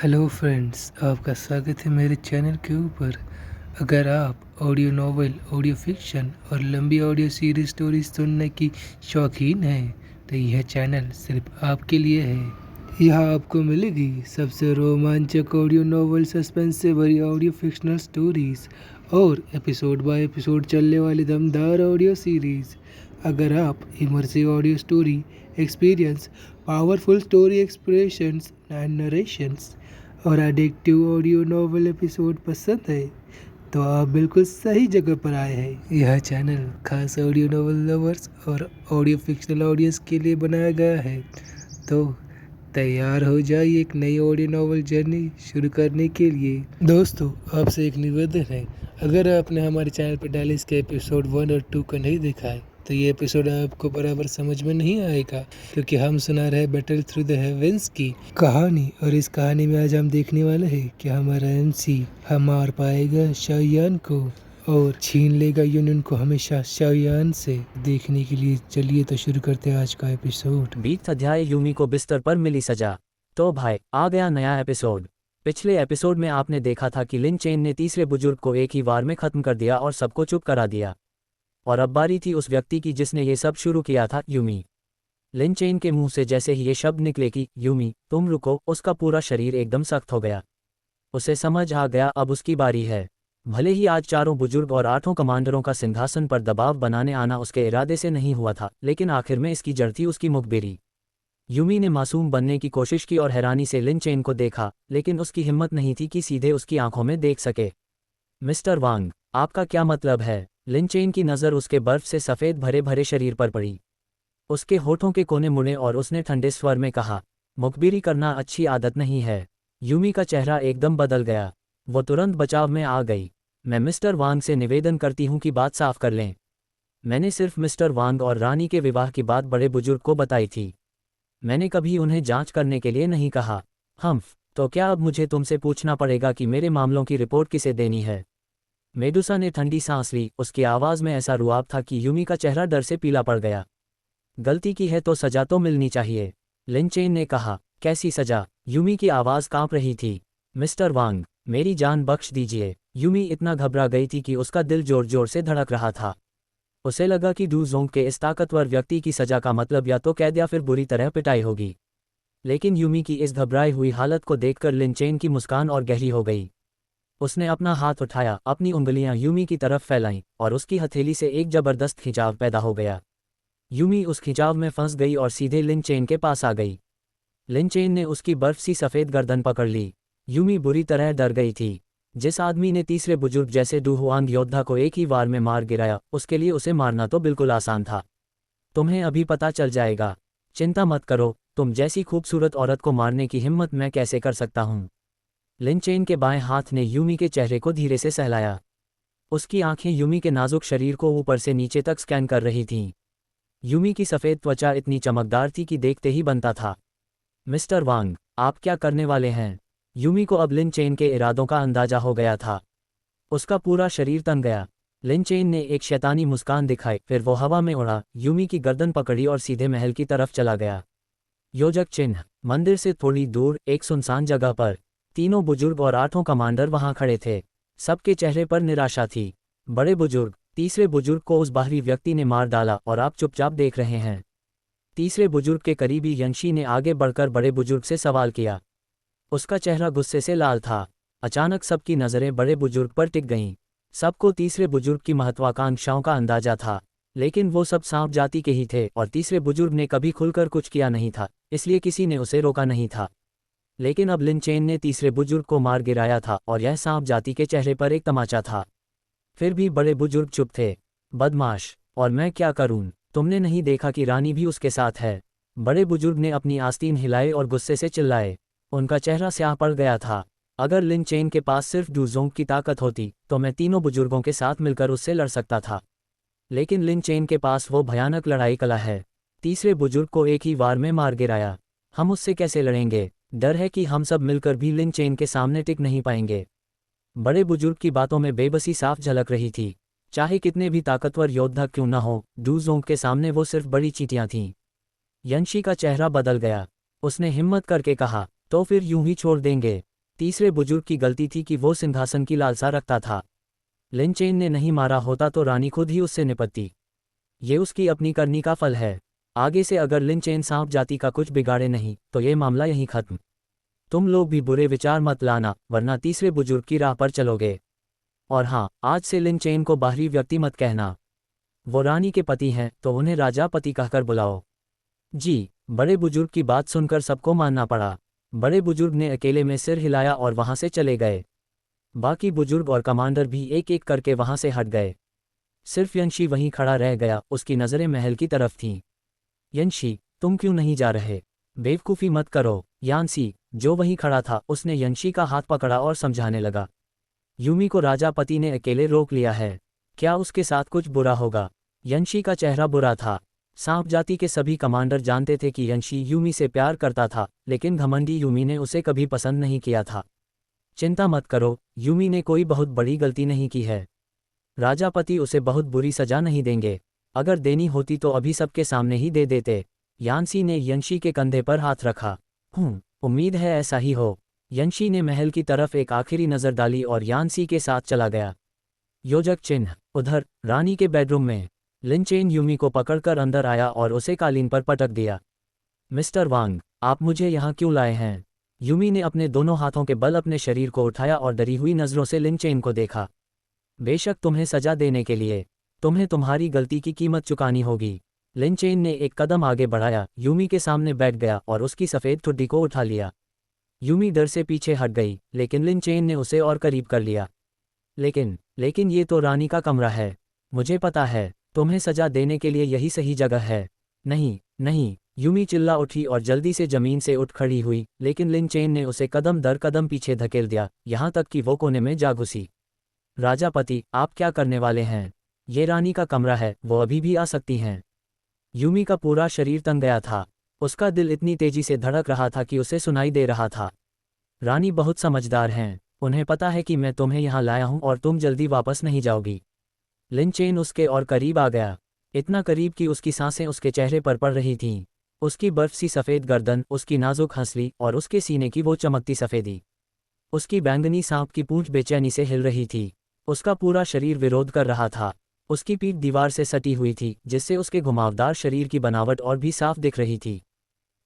Hello friends, आपका स्वागत है मेरे चैनल के ऊपर। अगर आप ऑडियो नॉवल, ऑडियो फिक्शन और लंबी ऑडियो सीरीज स्टोरीज सुनने की शौकीन हैं तो यह चैनल सिर्फ आपके लिए है। यहाँ आपको मिलेगी सबसे रोमांचक ऑडियो नॉवल, सस्पेंस से भरी ऑडियो फिक्शनल स्टोरीज और एपिसोड बाय एपिसोड चलने वाली दमदार ऑडियो सीरीज। अगर आप immersive audio story experience, powerful story expressions and narrations और एडिक्टिव ऑडियो नॉवल एपिसोड पसंद है तो आप बिल्कुल सही जगह पर आए हैं। यह चैनल खास ऑडियो नॉवल लवर्स और ऑडियो फिक्शनल ऑडियंस के लिए बनाया गया है। तो तैयार हो जाइए एक नई ऑडियो नॉवल जर्नी शुरू करने के लिए। दोस्तों, आपसे एक निवेदन है, अगर आपने हमारे चैनल पर डाले इसके एपिसोड 1 और 2 को नहीं देखा है तो ये एपिसोड आपको बराबर समझ में नहीं आएगा, क्योंकि हम सुना रहे बैटल थ्रू द हेवेंस की कहानी। और इस कहानी में आज हम देखने वाले हैं कि हमारा एमसी हम मार पाएगा शाओयान को और छीन लेगा यूनियन को हमेशा शाओयान से। देखने के लिए चलिए तो शुरू करते हैं आज का एपिसोड। 20 अध्याय यूमी को बिस्तर पर मिली सजा। तो भाई आ गया नया एपिसोड। पिछले एपिसोड में आपने देखा था कि लिन चेन ने तीसरे बुजुर्ग को एक ही वार में खत्म कर दिया और सबको चुप करा दिया। और अब बारी थी उस व्यक्ति की जिसने ये सब शुरू किया था, यूमी। लिन चेन के मुंह से जैसे ही ये शब्द निकले कि यूमी तुम रुको, उसका पूरा शरीर एकदम सख्त हो गया। उसे समझ आ गया अब उसकी बारी है। भले ही आज चारों बुजुर्ग और 8 कमांडरों का सिंहासन पर दबाव बनाने आना उसके इरादे से नहीं हुआ था, लेकिन आखिर में इसकी जड़ थी उसकी मुखबिरी। यूमी ने मासूम बनने की कोशिश की और हैरानी से लिन चेन को देखा, लेकिन उसकी हिम्मत नहीं थी कि सीधे उसकी आंखों में देख सके। मिस्टर वांग, आपका क्या मतलब है? लिन चेन की नज़र उसके बर्फ से सफ़ेद भरे भरे शरीर पर पड़ी। उसके होठों के कोने मुड़े और उसने ठंडे स्वर में कहा, मुखबिरी करना अच्छी आदत नहीं है। यूमी का चेहरा एकदम बदल गया। वो तुरंत बचाव में आ गई। मैं मिस्टर वांग से निवेदन करती हूँ कि बात साफ कर लें। मैंने सिर्फ मिस्टर वांग और रानी के विवाह की बात बड़े बुजुर्ग को बताई थी। मैंने कभी उन्हें जांच करने के लिए नहीं कहा। तो क्या अब मुझे तुमसे पूछना पड़ेगा कि मेरे मामलों की रिपोर्ट किसे देनी है? मेडुसा ने ठंडी सांस ली। उसकी आवाज़ में ऐसा रुआब था कि यूमी का चेहरा डर से पीला पड़ गया। गलती की है तो सजा तो मिलनी चाहिए, लिन चेन ने कहा। कैसी सजा? यूमी की आवाज़ कांप रही थी। मिस्टर वांग, मेरी जान बख्श दीजिए। यूमी इतना घबरा गई थी कि उसका दिल जोर जोर से धड़क रहा था। उसे लगा कि डू जोंग के इस ताकतवर व्यक्ति की सजा का मतलब या तो कैद या फिर बुरी तरह पिटाई होगी। लेकिन यूमी की इस घबराई हुई हालत को देखकर लिन चेन की मुस्कान और गहरी हो गई। उसने अपना हाथ उठाया, अपनी उंगलियां यूमी की तरफ फैलाईं और उसकी हथेली से एक जबरदस्त खिंचाव पैदा हो गया। यूमी उस खिंचाव में फंस गई और सीधे लिन चेन के पास आ गई। लिन चेन ने उसकी बर्फ सी सफ़ेद गर्दन पकड़ ली। यूमी बुरी तरह डर गई थी। जिस आदमी ने तीसरे बुजुर्ग जैसे डू हुआंग योद्धा को एक ही वार में मार गिराया, उसके लिए उसे मारना तो बिल्कुल आसान था। तुम्हें अभी पता चल जाएगा। चिंता मत करो, तुम जैसी खूबसूरत औरत को मारने की हिम्मत मैं कैसे कर सकता हूँ? लिन चेन के बाएं हाथ ने यूमी के चेहरे को धीरे से सहलाया। उसकी आंखें यूमी के नाजुक शरीर को ऊपर से नीचे तक स्कैन कर रही थीं। यूमी की सफ़ेद त्वचा इतनी चमकदार थी कि देखते ही बनता था। मिस्टर वांग, आप क्या करने वाले हैं? यूमी को अब लिन चेन के इरादों का अंदाजा हो गया था। उसका पूरा शरीर तन गया। लिन चेन ने एक शैतानी मुस्कान दिखाई, फिर वो हवा में उड़ा, यूमी की गर्दन पकड़ी और सीधे महल की तरफ चला गया। योजक चिन्ह। मंदिर से थोड़ी दूर एक सुनसान जगह पर तीनों बुजुर्ग और 8 कमांडर वहां खड़े थे। सबके चेहरे पर निराशा थी। बड़े बुजुर्ग, तीसरे बुजुर्ग को उस बाहरी व्यक्ति ने मार डाला और आप चुपचाप देख रहे हैं। तीसरे बुजुर्ग के करीबी यंशी ने आगे बढ़कर बड़े बुजुर्ग से सवाल किया। उसका चेहरा गुस्से से लाल था। अचानक सबकी नज़रें बड़े बुजुर्ग पर टिक गईं। सबको तीसरे बुजुर्ग की महत्वाकांक्षाओं का अंदाजा था, लेकिन वो सब सांप जाति के ही थे और तीसरे बुजुर्ग ने कभी खुलकर कुछ किया नहीं था, इसलिए किसी ने उसे रोका नहीं था। लेकिन अब लिन चेन ने तीसरे बुजुर्ग को मार गिराया था और यह सांप जाति के चेहरे पर एक तमाचा था। फिर भी बड़े बुजुर्ग चुप थे। बदमाश, और मैं क्या करूं? तुमने नहीं देखा कि रानी भी उसके साथ है? बड़े बुजुर्ग ने अपनी आस्तीन हिलाए और गुस्से से चिल्लाए। उनका चेहरा स्याह पड़ गया था। अगर लिन चेन के पास सिर्फ डू जोंग की ताकत होती तो मैं तीनों बुजुर्गों के साथ मिलकर उससे लड़ सकता था, लेकिन लिन चेन के पास वो भयानक लड़ाई कला है। तीसरे बुजुर्ग को एक ही वार में मार गिराया। हम उससे कैसे लड़ेंगे? डर है कि हम सब मिलकर भी लिन चेन के सामने टिक नहीं पाएंगे। बड़े बुजुर्ग की बातों में बेबसी साफ झलक रही थी। चाहे कितने भी ताकतवर योद्धा क्यों न हो, डू जोंग के सामने वो सिर्फ बड़ी चींटियां थीं। यंशी का चेहरा बदल गया। उसने हिम्मत करके कहा, तो फिर यूं ही छोड़ देंगे? तीसरे बुजुर्ग की गलती थी कि वो सिंहासन की लालसा रखता था। लिन चेन ने नहीं मारा होता तो रानी खुद ही उससे निपटती। ये उसकी अपनी करनी का फल है। आगे से अगर लिन चेन सांप जाति का कुछ बिगाड़े नहीं तो ये मामला यहीं खत्म। तुम लोग भी बुरे विचार मत लाना, वरना तीसरे बुजुर्ग की राह पर चलोगे। और हाँ, आज से लिन चेन को बाहरी व्यक्ति मत कहना। वो रानी के पति हैं तो उन्हें राजा पति कहकर बुलाओ। जी। बड़े बुजुर्ग की बात सुनकर सबको मानना पड़ा। बड़े बुजुर्ग ने अकेले में सिर हिलाया और वहां से चले गए। बाकी बुजुर्ग और कमांडर भी एक एक करके वहां से हट गए। सिर्फ यंशी वहीं खड़ा रह गया, उसकी नज़रें महल की तरफ थीं। यंशी, तुम क्यों नहीं जा रहे? बेवकूफ़ी मत करो। यानसी, जो वहीं खड़ा था, उसने यंशी का हाथ पकड़ा और समझाने लगा। यूमी को राजा पति ने अकेले रोक लिया है, क्या उसके साथ कुछ बुरा होगा? यंशी का चेहरा बुरा था। सांप जाति के सभी कमांडर जानते थे कि यंशी यूमी से प्यार करता था, लेकिन घमंडी यूमी ने उसे कभी पसंद नहीं किया था। चिंता मत करो, यूमी ने कोई बहुत बड़ी गलती नहीं की है। राजापति उसे बहुत बुरी सजा नहीं देंगे। अगर देनी होती तो अभी सबके सामने ही दे देते। यानसी ने यंशी के कंधे पर हाथ रखा। उम्मीद है ऐसा ही हो। यंशी ने महल की तरफ एक आखिरी नज़र डाली और यानसी के साथ चला गया। योजक चिन्ह। उधर रानी के बेडरूम में लिन चेन यूमी को पकड़कर अंदर आया और उसे कालीन पर पटक दिया। मिस्टर वांग, आप मुझे यहाँ क्यों लाए हैं? यूमी ने अपने दोनों हाथों के बल अपने शरीर को उठाया और डरी हुई नज़रों से लिन चेन को देखा। बेशक तुम्हें सजा देने के लिए तुम्हें तुम्हारी गलती की कीमत चुकानी होगी। लिन चेन ने एक कदम आगे बढ़ाया, यूमी के सामने बैठ गया और उसकी सफ़ेद ठुड्डी को उठा लिया। यूमी डर से पीछे हट गई, लेकिन लिन चेन ने उसे और करीब कर लिया। लेकिन ये तो रानी का कमरा है। मुझे पता है, तुम्हें सजा देने के लिए यही सही जगह है। नहीं नहीं, यूमी चिल्ला उठी और जल्दी से जमीन से उठ खड़ी हुई, लेकिन लिन चेन ने उसे कदम दर कदम पीछे धकेल दिया, यहाँ तक कि वो कोने में जा घुसी। राजापति, आप क्या करने वाले हैं? ये रानी का कमरा है, वो अभी भी आ सकती हैं। यूमी का पूरा शरीर तंग गया था। उसका दिल इतनी तेजी से धड़क रहा था कि उसे सुनाई दे रहा था। रानी बहुत समझदार हैं, उन्हें पता है कि मैं तुम्हें यहाँ लाया हूँ और तुम जल्दी वापस नहीं जाओगी। लिन चेन उसके और करीब आ गया, इतना करीब कि उसकी सांसें उसके चेहरे पर पड़ रही थीं। उसकी बर्फ सी सफ़ेद गर्दन, उसकी नाजुक हंसली और उसके सीने की वो चमकती सफ़ेदी। उसकी बैंगनी सांप की पूंछ बेचैनी से हिल रही थी। उसका पूरा शरीर विरोध कर रहा था। उसकी पीठ दीवार से सटी हुई थी, जिससे उसके घुमावदार शरीर की बनावट और भी साफ दिख रही थी।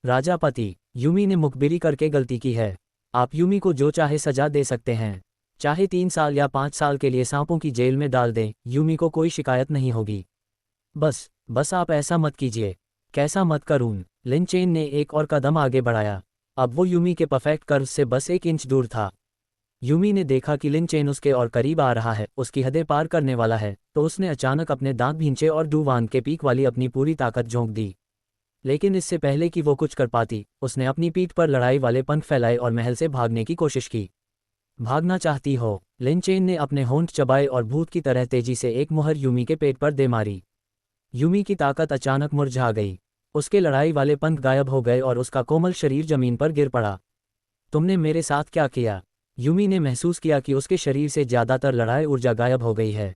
राजापति, यूमी ने मुखबिरी करके गलती की है। आप यूमी को जो चाहे सजा दे सकते हैं, चाहे 3 साल या 5 साल के लिए सांपों की जेल में डाल दें, यूमी को कोई शिकायत नहीं होगी। बस आप ऐसा मत कीजिए। कैसा मत करूं? लिन चेन ने एक और कदम आगे बढ़ाया। अब वो यूमी के परफेक्ट कर्व से बस 1 इंच दूर था। यूमी ने देखा कि लिन चेन उसके और करीब आ रहा है, उसकी हदें पार करने वाला है, तो उसने अचानक अपने दांत भींचे और डू वान के पीक वाली अपनी पूरी ताकत झोंक दी। लेकिन इससे पहले कि वो कुछ कर पाती, उसने अपनी पीठ पर लड़ाई वाले पंख फैलाए और महल से भागने की कोशिश की। भागना चाहती हो? लिन चेन ने अपने होंठ चबाए और भूत की तरह तेजी से एक मुहर यूमी के पेट पर दे मारी। यूमी की ताकत अचानक मुरझा गई। उसके लड़ाई वाले पंख गायब हो गए और उसका कोमल शरीर जमीन पर गिर पड़ा। तुमने मेरे साथ क्या किया? यूमी ने महसूस किया कि उसके शरीर से ज़्यादातर लड़ाई ऊर्जा गायब हो गई है।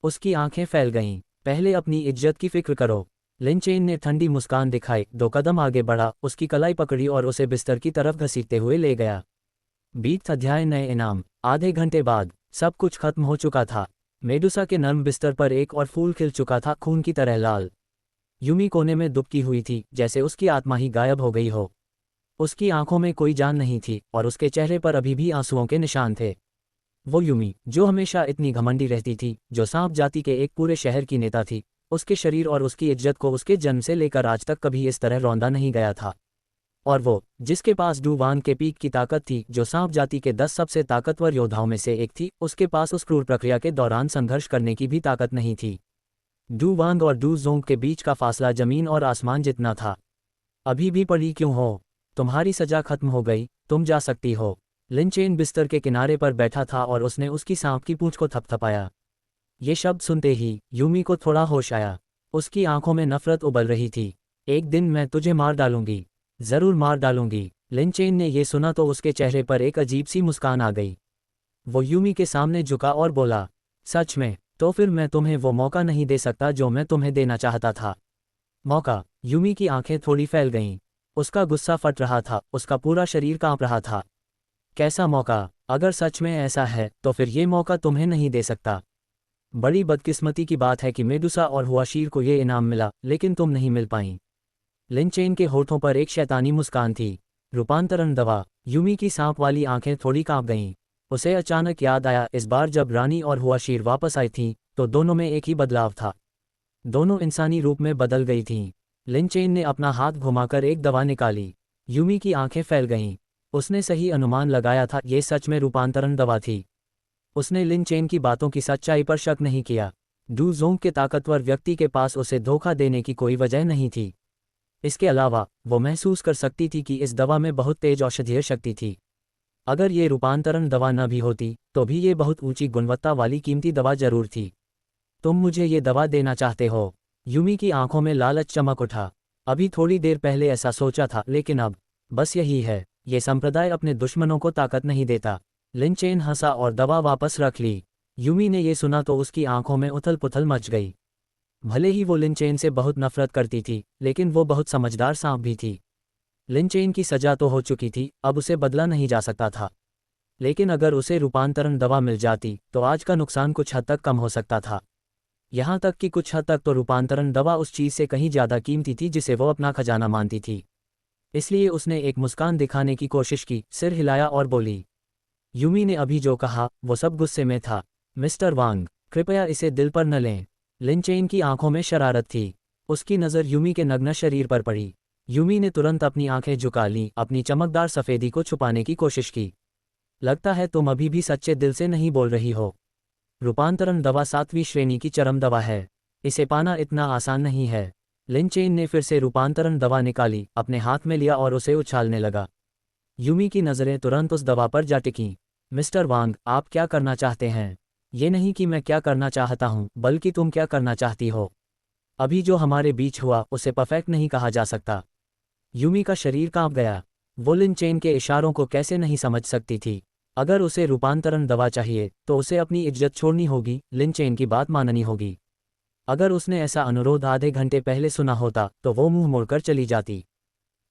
उसकी आंखें फैल गईं। पहले अपनी इज्जत की फिक्र करो। लिन चेन ने ठंडी मुस्कान दिखाई, 2 कदम आगे बढ़ा, उसकी कलाई पकड़ी और उसे बिस्तर की तरफ घसीटते हुए ले गया। 20 अध्याय नए इनाम। आधे घंटे बाद सब कुछ खत्म हो चुका था। मेडुसा के नर्म बिस्तर पर एक और फूल खिल चुका था, खून की तरह लाल। यूमी कोने में दुबकी हुई थी, जैसे उसकी आत्मा ही गायब हो गई हो। उसकी आंखों में कोई जान नहीं थी और उसके चेहरे पर अभी भी आंसुओं के निशान थे। वो यूमी, जो हमेशा इतनी घमंडी रहती थी, जो सांप जाति के एक पूरे शहर की नेता थी, उसके शरीर और उसकी इज्जत को उसके जन्म से लेकर आज तक कभी इस तरह रौंदा नहीं गया था। और वो, जिसके पास डू वान के पीक की ताकत थी, जो सांप जाति के 10 सबसे ताकतवर योद्धाओं में से एक थी, उसके पास उस क्रूर प्रक्रिया के दौरान संघर्ष करने की भी ताकत नहीं थी। डू वांग और डू जोंग के बीच का फासला जमीन और आसमान जितना था। अभी भी पड़ी क्यों हो? तुम्हारी सजा खत्म हो गई, तुम जा सकती हो। लिन चेन बिस्तर के किनारे पर बैठा था और उसने उसकी सांप की पूंछ को थपथपाया। ये शब्द सुनते ही यूमी को थोड़ा होश आया। उसकी आंखों में नफरत उबल रही थी। एक दिन मैं तुझे मार डालूंगी, जरूर मार डालूंगी। लिन चेन ने ये सुना तो उसके चेहरे पर एक अजीब सी मुस्कान आ गई। वो यूमी के सामने झुका और बोला, सच में? तो फिर मैं तुम्हें वो मौका नहीं दे सकता जो मैं तुम्हें देना चाहता था। मौका? यूमी की आंखें थोड़ी फैल गईं। उसका गुस्सा फट रहा था, उसका पूरा शरीर कांप रहा था। कैसा मौका? अगर सच में ऐसा है तो फिर ये मौका तुम्हें नहीं दे सकता। बड़ी बदकिस्मती की बात है कि मेडुसा और हुआशीर को ये इनाम मिला, लेकिन तुम नहीं मिल पाई। लिन चेन के होठों पर एक शैतानी मुस्कान थी। रूपांतरण दवा। यूमी की सांप वाली आंखें थोड़ी कांप गईं। उसे अचानक याद आया, इस बार जब रानी और हुआशीर वापस आई थीं तो दोनों में एक ही बदलाव था। दोनों इंसानी रूप में बदल गई थीं। लिन चेन ने अपना हाथ घुमाकर एक दवा निकाली। यूमी की आंखें फैल गईं। उसने सही अनुमान लगाया था, ये सच में रूपांतरण दवा थी। उसने लिन चेन की बातों की सच्चाई पर शक नहीं किया। डू जोंग के ताकतवर व्यक्ति के पास उसे धोखा देने की कोई वजह नहीं थी। इसके अलावा वो महसूस कर सकती थी कि इस दवा में बहुत तेज औषधीय शक्ति थी। अगर ये रूपांतरण दवा न भी होती तो भी ये बहुत ऊंची गुणवत्ता वाली कीमती दवा जरूर थी। तुम मुझे ये दवा देना चाहते हो? यूमी की आंखों में लालच चमक उठा। अभी थोड़ी देर पहले ऐसा सोचा था, लेकिन अब बस यही है। ये संप्रदाय अपने दुश्मनों को ताकत नहीं देता। लिन चेन हंसा और दवा वापस रख ली। यूमी ने ये सुना तो उसकी आंखों में उथल पुथल मच गई। भले ही वो लिन चेन से बहुत नफरत करती थी, लेकिन वो बहुत समझदार सांप भी थी। लिन चेन की सजा तो हो चुकी थी, अब उसे बदला नहीं जा सकता था। लेकिन अगर उसे रूपांतरण दवा मिल जाती तो आज का नुकसान कुछ हद तक कम हो सकता था। यहाँ तक कि कुछ हद तक तो रूपांतरण दवा उस चीज़ से कहीं ज़्यादा कीमती थी जिसे वो अपना खजाना मानती थी। इसलिए उसने एक मुस्कान दिखाने की कोशिश की, सिर हिलाया और बोली। यूमी ने अभी जो कहा वो सब गुस्से में था। मिस्टर वांग, कृपया इसे दिल पर न लें। लिन चेन की आंखों में शरारत थी। उसकी नज़र यूमी के नग्न शरीर पर पड़ी। यूमी ने तुरंत अपनी आंखें झुका लीं, अपनी चमकदार सफ़ेदी को छुपाने की कोशिश की। लगता है तुम अभी भी सच्चे दिल से नहीं बोल रही हो। रूपांतरण दवा 7वीं श्रेणी की चरम दवा है। इसे पाना इतना आसान नहीं है। लिन चेन ने फिर से रूपांतरण दवा निकाली, अपने हाथ में लिया और उसे उछालने लगा। यूमी की नज़रें तुरंत उस दवा पर जा टिकीं। मिस्टर वांग, आप क्या करना चाहते हैं? ये नहीं कि मैं क्या करना चाहता हूँ, बल्कि तुम क्या करना चाहती हो। अभी जो हमारे बीच हुआ उसे परफेक्ट नहीं कहा जा सकता। यूमी का शरीर कांप गया। वो लिन चेन के इशारों को कैसे नहीं समझ सकती थी। अगर उसे रूपांतरण दवा चाहिए तो उसे अपनी इज्जत छोड़नी होगी, लिन चेन की बात माननी होगी। अगर उसने ऐसा अनुरोध आधे घंटे पहले सुना होता तो वो मुंह मोड़कर चली जाती।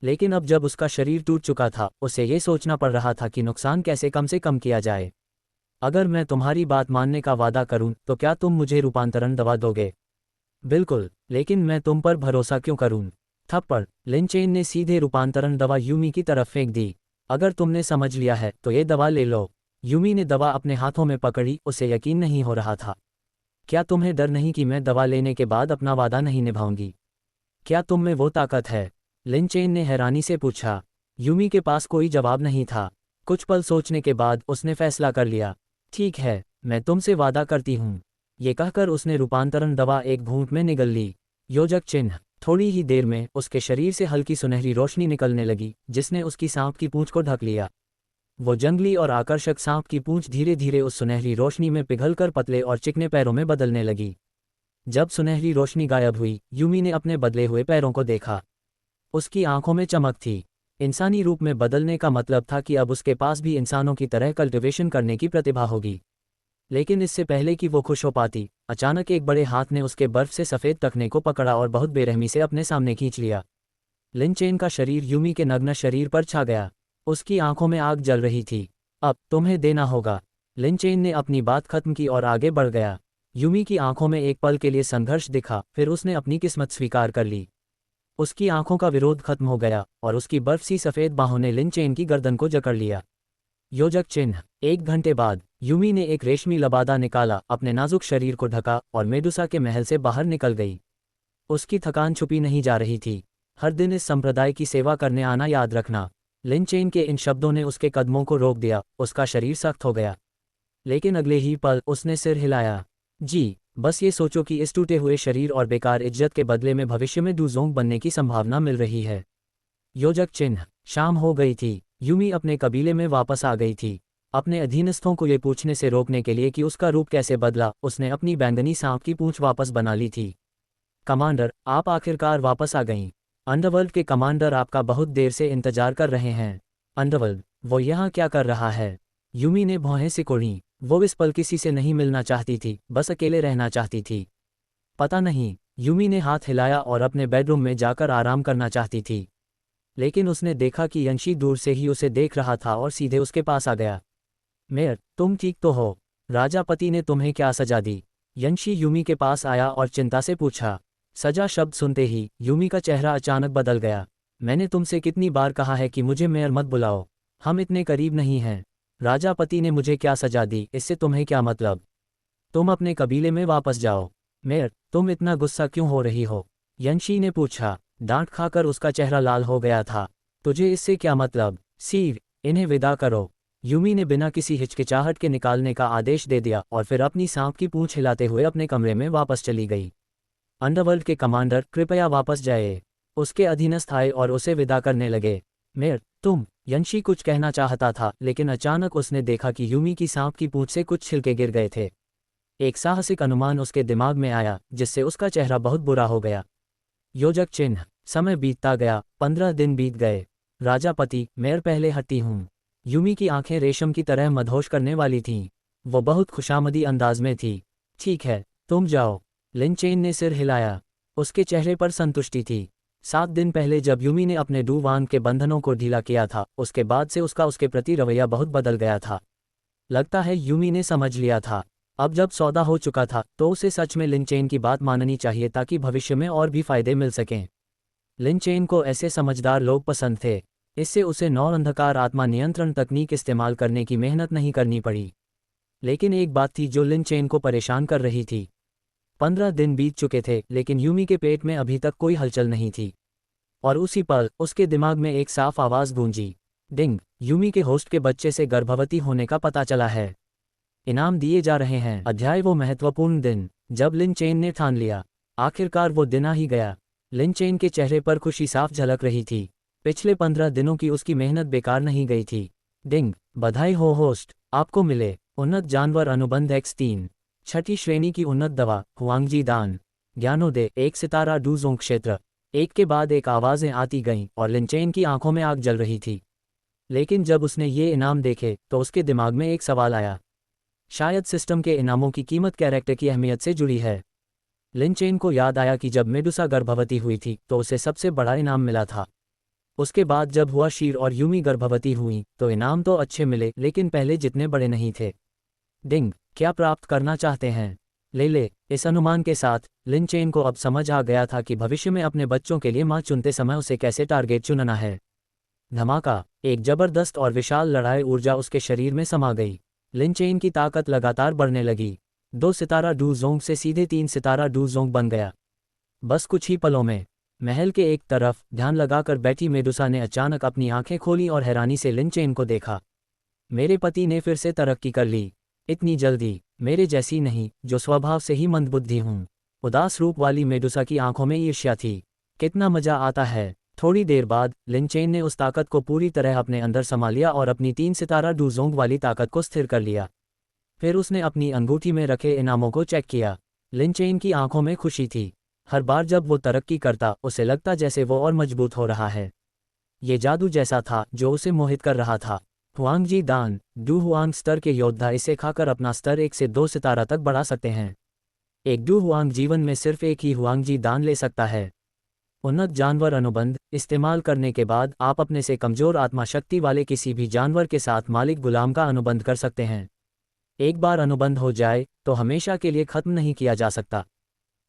लेकिन अब जब उसका शरीर टूट चुका था, उसे ये सोचना पड़ रहा था कि नुकसान कैसे कम से कम किया जाए। अगर मैं तुम्हारी बात मानने का वादा करूं तो क्या तुम मुझे रूपांतरण दवा दोगे? बिल्कुल, लेकिन मैं तुम पर भरोसा क्यों करूं? थप्पड़। लिन चेन ने सीधे रूपांतरण दवा यूमी की तरफ फेंक दी। अगर तुमने समझ लिया है तो ये दवा ले लो। यूमी ने दवा अपने हाथों में पकड़ी, उसे यकीन नहीं हो रहा था। क्या तुम्हें डर नहीं कि मैं दवा लेने के बाद अपना वादा नहीं निभाऊंगी? क्या तुम में वो ताकत है? लिन चेन ने हैरानी से पूछा। यूमी के पास कोई जवाब नहीं था। कुछ पल सोचने के बाद उसने फैसला कर लिया। ठीक है, मैं तुमसे वादा करती हूँ। ये कहकर उसने रूपांतरण दवा एक घूंट में निगल ली। योजक चिन्ह। थोड़ी ही देर में उसके शरीर से हल्की सुनहरी रोशनी निकलने लगी, जिसने उसकी सांप की पूंछ को ढक लिया। वो जंगली और आकर्षक सांप की पूंछ धीरे धीरे उस सुनहरी रोशनी में पिघलकर पतले और चिकने पैरों में बदलने लगी। जब सुनहरी रोशनी गायब हुई, यूमी ने अपने बदले हुए पैरों को देखा। उसकी आंखों में चमक थी। इंसानी रूप में बदलने का मतलब था कि अब उसके पास भी इंसानों की तरह कल्टिवेशन करने की प्रतिभा होगी। लेकिन इससे पहले कि वो खुश हो पाती, अचानक एक बड़े हाथ ने उसके बर्फ से सफ़ेद टखने को पकड़ा और बहुत बेरहमी से अपने सामने खींच लिया। लिन चेन का शरीर यूमी के नग्न शरीर पर छा गया। उसकी आंखों में आग जल रही थी। अब तुम्हें देना होगा। लिन चेन ने अपनी बात खत्म की और आगे बढ़ गया। यूमी की आंखों में एक पल के लिए संघर्ष दिखा, फिर उसने अपनी किस्मत स्वीकार कर ली। उसकी आंखों का विरोध खत्म हो गया और उसकी बर्फ सी सफ़ेद बाहों ने लिन चेन की गर्दन को जकड़ लिया। योजक चिन्ह। 1 घंटे बाद यूमी ने एक रेशमी लबादा निकाला, अपने नाजुक शरीर को ढका और मेडुसा के महल से बाहर निकल गई। उसकी थकान छुपी नहीं जा रही थी। हर दिन इस संप्रदाय की सेवा करने आना याद रखना। लिन चेन के इन शब्दों ने उसके कदमों को रोक दिया। उसका शरीर सख्त हो गया, लेकिन अगले ही पल उसने सिर हिलाया। जी, बस ये सोचो कि इस टूटे हुए शरीर और बेकार इज्जत के बदले में भविष्य में डूजोंग बनने की संभावना मिल रही है। योजक चिन्ह। शाम हो गई थी। यूमी अपने कबीले में वापस आ गई थी। अपने अधीनस्थों को ये पूछने से रोकने के लिए कि उसका रूप कैसे बदला, उसने अपनी बैंगनी सांप की पूंछ वापस बना ली थी। कमांडर, आप आखिरकार वापस आ गईं। अंडरवर्ल्ड के कमांडर आपका बहुत देर से इंतजार कर रहे हैं। अंडरवर्ल्ड, वो यहाँ क्या कर रहा है? यूमी ने भौहें सिकोड़ी। वो इस पल किसी से नहीं मिलना चाहती थी, बस अकेले रहना चाहती थी। पता नहीं। यूमी ने हाथ हिलाया और अपने बेडरूम में जाकर आराम करना चाहती थी। लेकिन उसने देखा कि यंशी दूर से ही उसे देख रहा था और सीधे उसके पास आ गया। मेयर, तुम ठीक तो हो? राजापति ने तुम्हें क्या सजा दी? यंशी यूमी के पास आया और चिंता से पूछा। सजा शब्द सुनते ही यूमी का चेहरा अचानक बदल गया। मैंने तुमसे कितनी बार कहा है कि मुझे मेयर मत बुलाओ, हम इतने करीब नहीं हैं। राजापति ने मुझे क्या सजा दी, इससे तुम्हें क्या मतलब? तुम अपने कबीले में वापस जाओ। मेयर, तुम इतना गुस्सा क्यों हो रही हो? यंशी ने पूछा। डांट खाकर उसका चेहरा लाल हो गया था। तुझे इससे क्या मतलब? सीर, इन्हें विदा करो। यूमी ने बिना किसी हिचकिचाहट के निकालने का आदेश दे दिया और फिर अपनी सांप की पूंछ हिलाते हुए अपने कमरे में वापस चली गई। अंडरवर्ल्ड के कमांडर कृपया वापस जाए। उसके अधीनस्थ आए और उसे विदा करने लगे। मेयर, तुम। यंशी कुछ कहना चाहता था, लेकिन अचानक उसने देखा कि यूमी की सांप की पूंछ से कुछ छिलके गिर गए थे। एक साहसिक अनुमान उसके दिमाग में आया, जिससे उसका चेहरा बहुत बुरा हो गया। योजक चिन्ह। समय बीतता गया, 15 दिन बीत गए। राजापति, मेयर पहले हटी हूँ। यूमी की आंखें रेशम की तरह मदहोश करने वाली थीं। वो बहुत खुशामदी अंदाज में थी। ठीक है, तुम जाओ। लिन चेन ने सिर हिलाया। उसके चेहरे पर संतुष्टि थी। 7 दिन पहले जब यूमी ने अपने डू वांग के बंधनों को ढीला किया था, उसके बाद से उसका उसके प्रति रवैया बहुत बदल गया था। लगता है यूमी ने समझ लिया था। अब जब सौदा हो चुका था तो उसे सच में लिन चेन की बात माननी चाहिए ताकि भविष्य में और भी फायदे मिल सकें। लिन चेन को ऐसे समझदार लोग पसंद थे। इससे उसे नौ अंधकार आत्मा नियंत्रण तकनीक इस्तेमाल करने की मेहनत नहीं करनी पड़ी। लेकिन एक बात थी जो लिन चेन को परेशान कर रही थी। 15 दिन बीत चुके थे, लेकिन यूमी के पेट में अभी तक कोई हलचल नहीं थी। और उसी पल उसके दिमाग में एक साफ आवाज़ गूंजी। डिंग, यूमी के होस्ट के बच्चे से गर्भवती होने का पता चला है। इनाम दिए जा रहे हैं। अध्याय वो महत्वपूर्ण दिन जब लिन चेन ने ठान लिया। आखिरकार वो दिन आ ही गया। लिन चेन के चेहरे पर खुशी साफ झलक रही थी। पिछले 15 दिनों की उसकी मेहनत बेकार नहीं गई थी। डिंग, बधाई हो होस्ट, आपको मिले उन्नत जानवर अनुबंध X3, छठी श्रेणी की उन्नत दवा हुआंगजी दान, ज्ञानोदय 1 सितारा डूजोंग क्षेत्र। एक के बाद एक आवाज़ें आती गईं और लिन चेन की आंखों में आग जल रही थी। लेकिन जब उसने ये इनाम देखे तो उसके दिमाग में एक सवाल आया। शायद सिस्टम के इनामों की कीमत कैरेक्टर की अहमियत से जुड़ी है। लिन चेन को याद आया कि जब मेडुसा गर्भवती हुई थी तो उसे सबसे बड़ा इनाम मिला था। उसके बाद जब हुआ शीर और यूमी गर्भवती हुई तो इनाम तो अच्छे मिले, लेकिन पहले जितने बड़े नहीं थे। डिंग, क्या प्राप्त करना चाहते हैं? ले। इस अनुमान के साथ लिन चेन को अब समझ आ गया था कि भविष्य में अपने बच्चों के लिए मां चुनते समय उसे कैसे टारगेट चुनना है। धमाका, एक जबरदस्त और विशाल लड़ाई ऊर्जा उसके शरीर में समा गई। लिन चेन की ताकत लगातार बढ़ने लगी। 2 सितारा डू जोंग से सीधे 3 सितारा डू जोंग बन गया। बस कुछ ही पलों में महल के एक तरफ ध्यान लगाकर बैठी मेडुसा ने अचानक अपनी आंखें खोली और हैरानी से लिन चेन को देखा। मेरे पति ने फिर से तरक्की कर ली। इतनी जल्दी? मेरे जैसी नहीं, जो स्वभाव से ही मंदबुद्धि हूँ। उदास रूप वाली मेडुसा की आंखों में ईर्ष्या थी। कितना मजा आता है। थोड़ी देर बाद लिन चेन ने उस ताकत को पूरी तरह अपने अंदर समा लिया और अपनी 3 सितारा डू जोंग वाली ताकत को स्थिर कर लिया। फिर उसने अपनी अंगूठी में रखे इनामों को चेक किया। लिन चेन की आंखों में खुशी थी। हर बार जब वो तरक्की करता उसे लगता जैसे वो और मजबूत हो रहा है। ये जादू जैसा था जो उसे मोहित कर रहा था। हुआंगजी दान, डू हुआंग स्तर के योद्धा इसे खाकर अपना स्तर 1 से 2 सितारा तक बढ़ा सकते हैं। एक डू हुआंग जीवन में सिर्फ एक ही हुआंगजी दान ले सकता है। उन्नत जानवर अनुबंध इस्तेमाल करने के बाद आप अपने से कमजोर आत्मा शक्ति वाले किसी भी जानवर के साथ मालिक गुलाम का अनुबंध कर सकते हैं। एक बार अनुबंध हो जाए तो हमेशा के लिए खत्म नहीं किया जा सकता।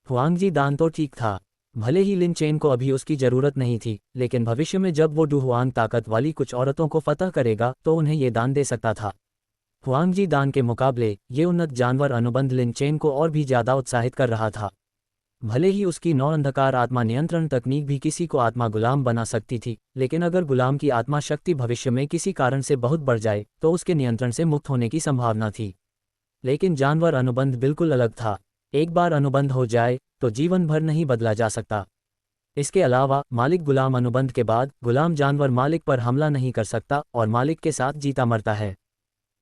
हुआंगजी दान तो ठीक था। भले ही लिन चेन को अभी उसकी जरूरत नहीं थी, लेकिन भविष्य में जब वो डू हुआंग ताकत वाली कुछ औरतों को फतह करेगा तो उन्हें ये दान दे सकता था। हुआंगजी दान के मुकाबले ये उन्नत जानवर अनुबंध लिन चेन को और भी ज्यादा उत्साहित कर रहा था। भले ही उसकी 9 अंधकार आत्मा नियंत्रण तकनीक भी किसी को आत्मा गुलाम बना सकती थी, लेकिन अगर गुलाम की आत्मा शक्ति भविष्य में किसी कारण से बहुत बढ़ जाए तो उसके नियंत्रण से मुक्त होने की संभावना थी। लेकिन जानवर अनुबंध बिल्कुल अलग था। एक बार अनुबंध हो जाए तो जीवन भर नहीं बदला जा सकता। इसके अलावा मालिक गुलाम अनुबंध के बाद गुलाम जानवर मालिक पर हमला नहीं कर सकता और मालिक के साथ जीता मरता है।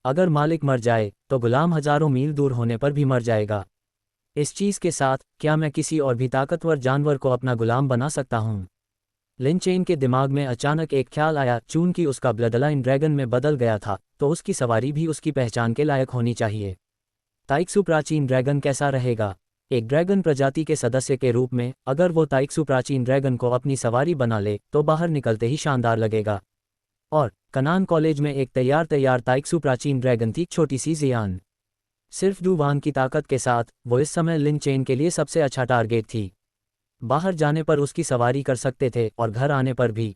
अगर मालिक मर जाए तो गुलाम हजारों मील दूर होने पर भी मर जाएगा। इस चीज के साथ क्या मैं किसी और भी ताकतवर जानवर को अपना गुलाम बना सकता हूँ? लिन चेन के दिमाग में अचानक एक ख्याल आया। चूंकि उसका ब्लडलाइन ड्रैगन में बदल गया था तो उसकी सवारी भी उसकी पहचान के लायक होनी चाहिए। ताइक्सु प्राचीन ड्रैगन कैसा रहेगा? एक ड्रैगन प्रजाति के सदस्य के रूप में अगर वो ताइक्सू प्राचीन ड्रैगन को अपनी सवारी बना ले तो बाहर निकलते ही शानदार लगेगा। और कनान कॉलेज में एक तैयार ताइक्सू प्राचीन ड्रैगन थी, छोटी सी जियान। सिर्फ डू वांग की ताकत के साथ वो इस समय लिन चेन के लिए सबसे अच्छा टारगेट थी। बाहर जाने पर उसकी सवारी कर सकते थे और घर आने पर भी।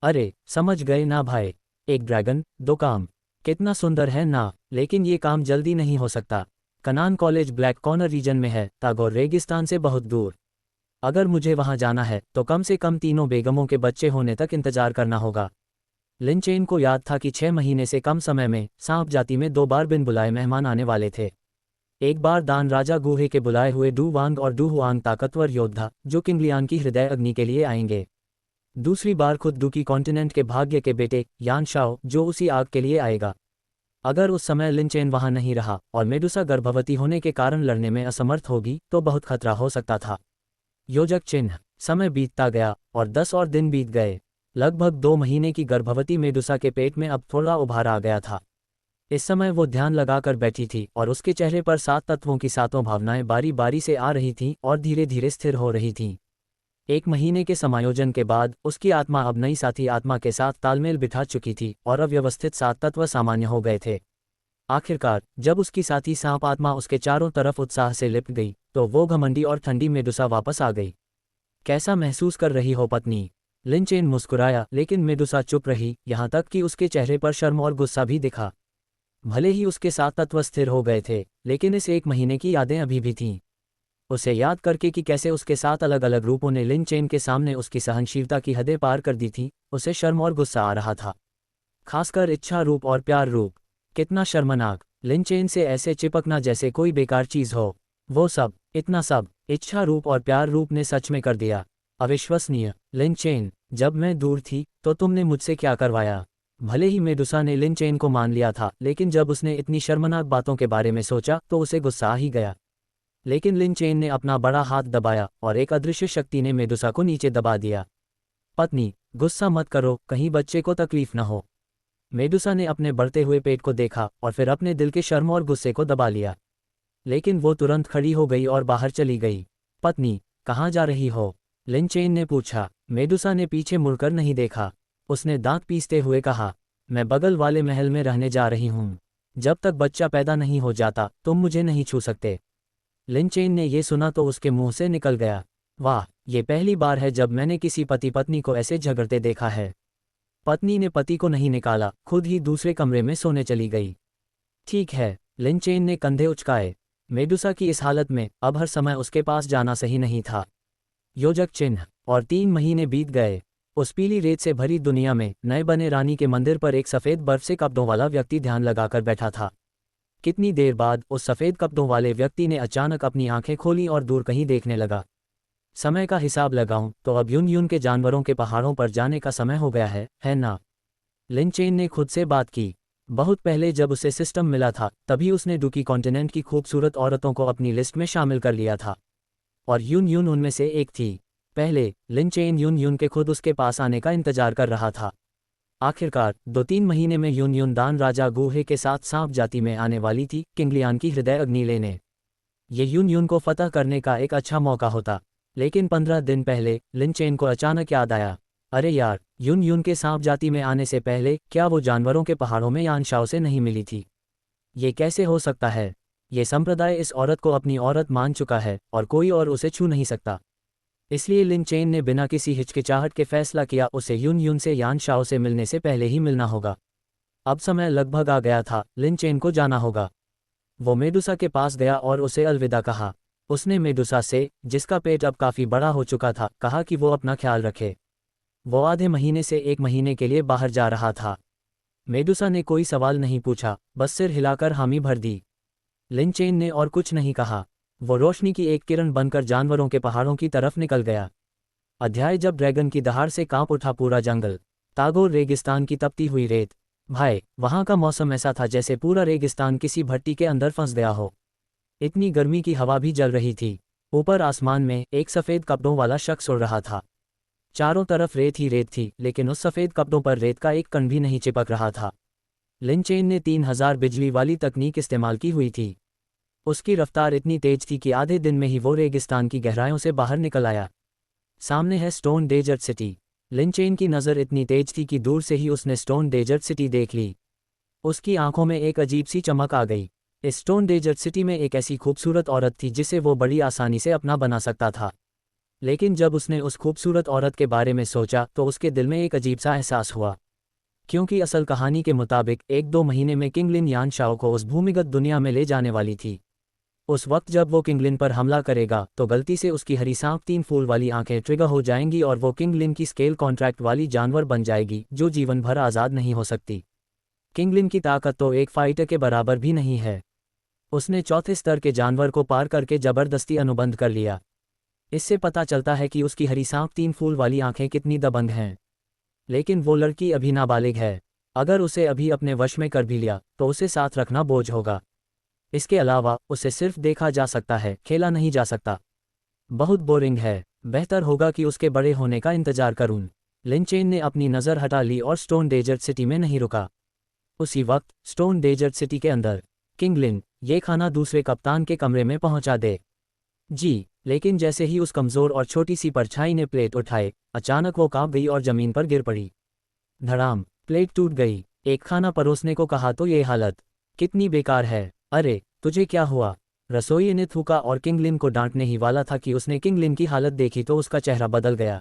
अरे समझ गए ना भाई, एक ड्रैगन दो काम, कितना सुंदर है ना। लेकिन ये काम जल्दी नहीं हो सकता। कनान कॉलेज ब्लैक कॉर्नर रीजन में है, तागोर रेगिस्तान से बहुत दूर। अगर मुझे वहां जाना है तो कम से कम तीनों बेगमों के बच्चे होने तक इंतजार करना होगा। लिन चेन को याद था कि 6 महीने से कम समय में सांप जाति में 2 बार बिन बुलाए मेहमान आने वाले थे। एक बार दान राजा गुहे के बुलाए हुए डू वांग और डू हुआंग ताकतवर योद्धा जो किंगलियान की हृदय अग्नि के लिए आएंगे। दूसरी बार खुद डूकी कॉन्टिनेंट के भाग्य के बेटे यान शाओ जो उसी आग के लिए आएगा। अगर उस समय लिन चेन वहां नहीं रहा और मेडुसा गर्भवती होने के कारण लड़ने में असमर्थ होगी तो बहुत खतरा हो सकता था। योजक चिन्ह। समय बीतता गया और 10 और दिन बीत गए। लगभग 2 महीने की गर्भवती मेडुसा के पेट में अब थोड़ा उभार आ गया था। इस समय वो ध्यान लगाकर बैठी थी और उसके चेहरे पर 7 तत्वों की 7 भावनाएं बारी बारी से आ रही थीं और धीरे धीरे स्थिर हो रही थीं। 1 महीने के समायोजन के बाद उसकी आत्मा अब नई साथी आत्मा के साथ तालमेल बिठा चुकी थी और अव्यवस्थित 7 तत्व सामान्य हो गए थे। आखिरकार जब उसकी साथी सांप आत्मा उसके चारों तरफ उत्साह से लिपट गई तो वो घमंडी और ठंडी मेडुसा वापस आ गई। कैसा महसूस कर रही हो पत्नी? लिन चेन मुस्कुराया, लेकिन मेडुसा चुप रही, यहाँ तक कि उसके चेहरे पर शर्म और गुस्सा भी दिखा। भले ही उसके 7 तत्व स्थिर हो गए थे, लेकिन इस 1 महीने की यादें अभी भी थीं। उसे याद करके कि कैसे उसके 7 अलग अलग रूपों ने लिन चेन के सामने उसकी सहनशीलता की हदें पार कर दी थी, उसे शर्म और गुस्सा आ रहा था। खासकर इच्छा रूप और प्यार रूप। कितना शर्मनाक, लिन चेन से ऐसे चिपकना जैसे कोई बेकार चीज हो। वो सब, इतना सब, इच्छा रूप और प्यार रूप ने सच में कर दिया। अविश्वसनीय। लिन चेन, जब मैं दूर थी तो तुमने मुझसे क्या करवाया? भले ही मेडुसा ने लिन चेन को मान लिया था, लेकिन जब उसने इतनी शर्मनाक बातों के बारे में सोचा तो उसे गुस्सा आ ही गया। लेकिन लिन चेन ने अपना बड़ा हाथ दबाया और एक अदृश्य शक्ति ने मेडुसा को नीचे दबा दिया। पत्नी, गुस्सा मत करो, कहीं बच्चे को तकलीफ न हो। मेडुसा ने अपने बढ़ते हुए पेट को देखा और फिर अपने दिल के शर्म और गुस्से को दबा लिया। लेकिन वो तुरंत खड़ी हो गई और बाहर चली गई। पत्नी, कहाँ जा रही हो? लिन चेन ने पूछा। मेडुसा ने पीछे मुड़कर नहीं देखा। उसने दांत पीसते हुए कहा, मैं बगल वाले महल में रहने जा रही हूँ। जब तक बच्चा पैदा नहीं हो जाता तुम मुझे नहीं छू सकते। लिन चेन ने ये सुना तो उसके मुंह से निकल गया, वाह, ये पहली बार है जब मैंने किसी पति पत्नी को ऐसे झगड़ते देखा है। पत्नी ने पति को नहीं निकाला, खुद ही दूसरे कमरे में सोने चली गई। ठीक है, लिन चेन ने कंधे उचकाए। मेडुसा की इस हालत में अब हर समय उसके पास जाना सही नहीं था। योजक चिन्ह। और 3 महीने बीत गए। उस पीली रेत से भरी दुनिया में नए बने रानी के मंदिर पर एक सफ़ेद बर्फ से कपड़ों वाला व्यक्ति ध्यान लगाकर बैठा था। कितनी देर बाद उस सफ़ेद कपड़ों वाले व्यक्ति ने अचानक अपनी आंखें खोली और दूर कहीं देखने लगा। समय का हिसाब लगाऊं तो अब यून यून के जानवरों के पहाड़ों पर जाने का समय हो गया है ना? लिन चेन ने खुद से बात की। बहुत पहले जब उसे सिस्टम मिला था तभी उसने डूकी कॉन्टिनेंट की खूबसूरत औरतों को अपनी लिस्ट में शामिल कर लिया था और यून यून उनमें से एक थी। पहले लिन चेन यून यून के खुद उसके पास आने का इंतजार कर रहा था। आखिरकार 2-3 महीने में यून यून दान राजा गुहे के साथ सांप जाति में आने वाली थी, किंगलियान की हृदय अग्नि लेने। ये यून यून को फतह करने का एक अच्छा मौका होता। लेकिन 15 दिन पहले लिन चेन को अचानक याद आया, अरे यार, यून यून के सांप जाति में आने से पहले क्या वो जानवरों के पहाड़ों में यान शाओ से नहीं मिली थी? ये कैसे हो सकता है? ये संप्रदाय इस औरत को अपनी औरत मान चुका है और कोई और उसे छू नहीं सकता। इसलिए लिन चेन ने बिना किसी हिचकिचाहट के फैसला किया, उसे यून यून से यान शाओ से मिलने से पहले ही मिलना होगा। अब समय लगभग आ गया था, लिन चेन को जाना होगा। वो मेडुसा के पास गया और उसे अलविदा कहा। उसने मेडुसा से, जिसका पेट अब काफ़ी बड़ा हो चुका था, कहा कि वो अपना ख्याल रखे। वो आधे महीने से 1 महीने के लिए बाहर जा रहा था। मेडुसा ने कोई सवाल नहीं पूछा, बस सिर हिलाकर हामी भर दी। लिन चेन ने और कुछ नहीं कहा। वो रोशनी की एक किरण बनकर जानवरों के पहाड़ों की तरफ निकल गया। अध्याय जब ड्रैगन की दहाड़ से कांप उठा पूरा जंगल। तागोर रेगिस्तान की तपती हुई रेत। भाई, वहाँ का मौसम ऐसा था जैसे पूरा रेगिस्तान किसी भट्टी के अंदर फंस गया हो। इतनी गर्मी की हवा भी जल रही थी। ऊपर आसमान में एक सफ़ेद कपड़ों वाला शख्स उड़ रहा था। चारों तरफ रेत ही रेत थी, लेकिन उस सफ़ेद कपड़ों पर रेत का एक कण भी नहीं चिपक रहा था। लिन चेन ने 3000 बिजली वाली तकनीक इस्तेमाल की हुई थी। उसकी रफ्तार इतनी तेज थी कि आधे दिन में ही वो रेगिस्तान की गहराइयों से बाहर निकल आया। सामने है स्टोन डेजर्ट सिटी। लिन चेन की नज़र इतनी तेज थी कि दूर से ही उसने स्टोन डेजर्ट सिटी देख ली। उसकी आंखों में एक अजीब सी चमक आ गई। इस स्टोन डेजर्ट सिटी में एक ऐसी खूबसूरत औरत थी जिसे वो बड़ी आसानी से अपना बना सकता था। लेकिन जब उसने उस खूबसूरत औरत के बारे में सोचा तो उसके दिल में एक अजीब सा एहसास हुआ, क्योंकि असल कहानी के मुताबिक 1-2 महीने में किंग लिन यान शाओ को उस भूमिगत दुनिया में ले जाने वाली थी। उस वक्त जब वो किंग लिन पर हमला करेगा तो गलती से उसकी हरी सांप 3 फूल वाली आंखें ट्रिगर हो जाएंगी और वो किंग लिन की स्केल कॉन्ट्रैक्ट वाली जानवर बन जाएगी जो जीवन भर आज़ाद नहीं हो सकती। किंग लिन की ताकत तो एक फाइटर के बराबर भी नहीं है। उसने चौथे स्तर के जानवर को पार करके जबरदस्ती अनुबंध कर लिया। इससे पता चलता है कि उसकी हरी सांप 3 फूल वाली आंखें कितनी दबंग हैं। लेकिन वो लड़की अभी नाबालिग है। अगर उसे अभी अपने वश में कर भी लिया तो उसे साथ रखना बोझ होगा। इसके अलावा उसे सिर्फ देखा जा सकता है, खेला नहीं जा सकता। बहुत बोरिंग है। बेहतर होगा कि उसके बड़े होने का इंतजार करूं। लिन चेन ने अपनी नज़र हटा ली और स्टोन डेजर्ट सिटी में नहीं रुका। उसी वक्त स्टोन डेजर्ट सिटी के अंदर, किंग लिन, ये खाना दूसरे कप्तान के कमरे में पहुंचा दे। जी। लेकिन जैसे ही उस कमज़ोर और छोटी सी परछाई ने प्लेट उठाए, अचानक वो कांप गई और ज़मीन पर गिर पड़ी। धड़ाम, प्लेट टूट गई। एक खाना परोसने को कहा तो ये हालत कितनी बेकार है। अरे तुझे क्या हुआ? रसोई ने थूका और किंग लिन को डांटने ही वाला था कि उसने किंग लिन की हालत देखी तो उसका चेहरा बदल गया।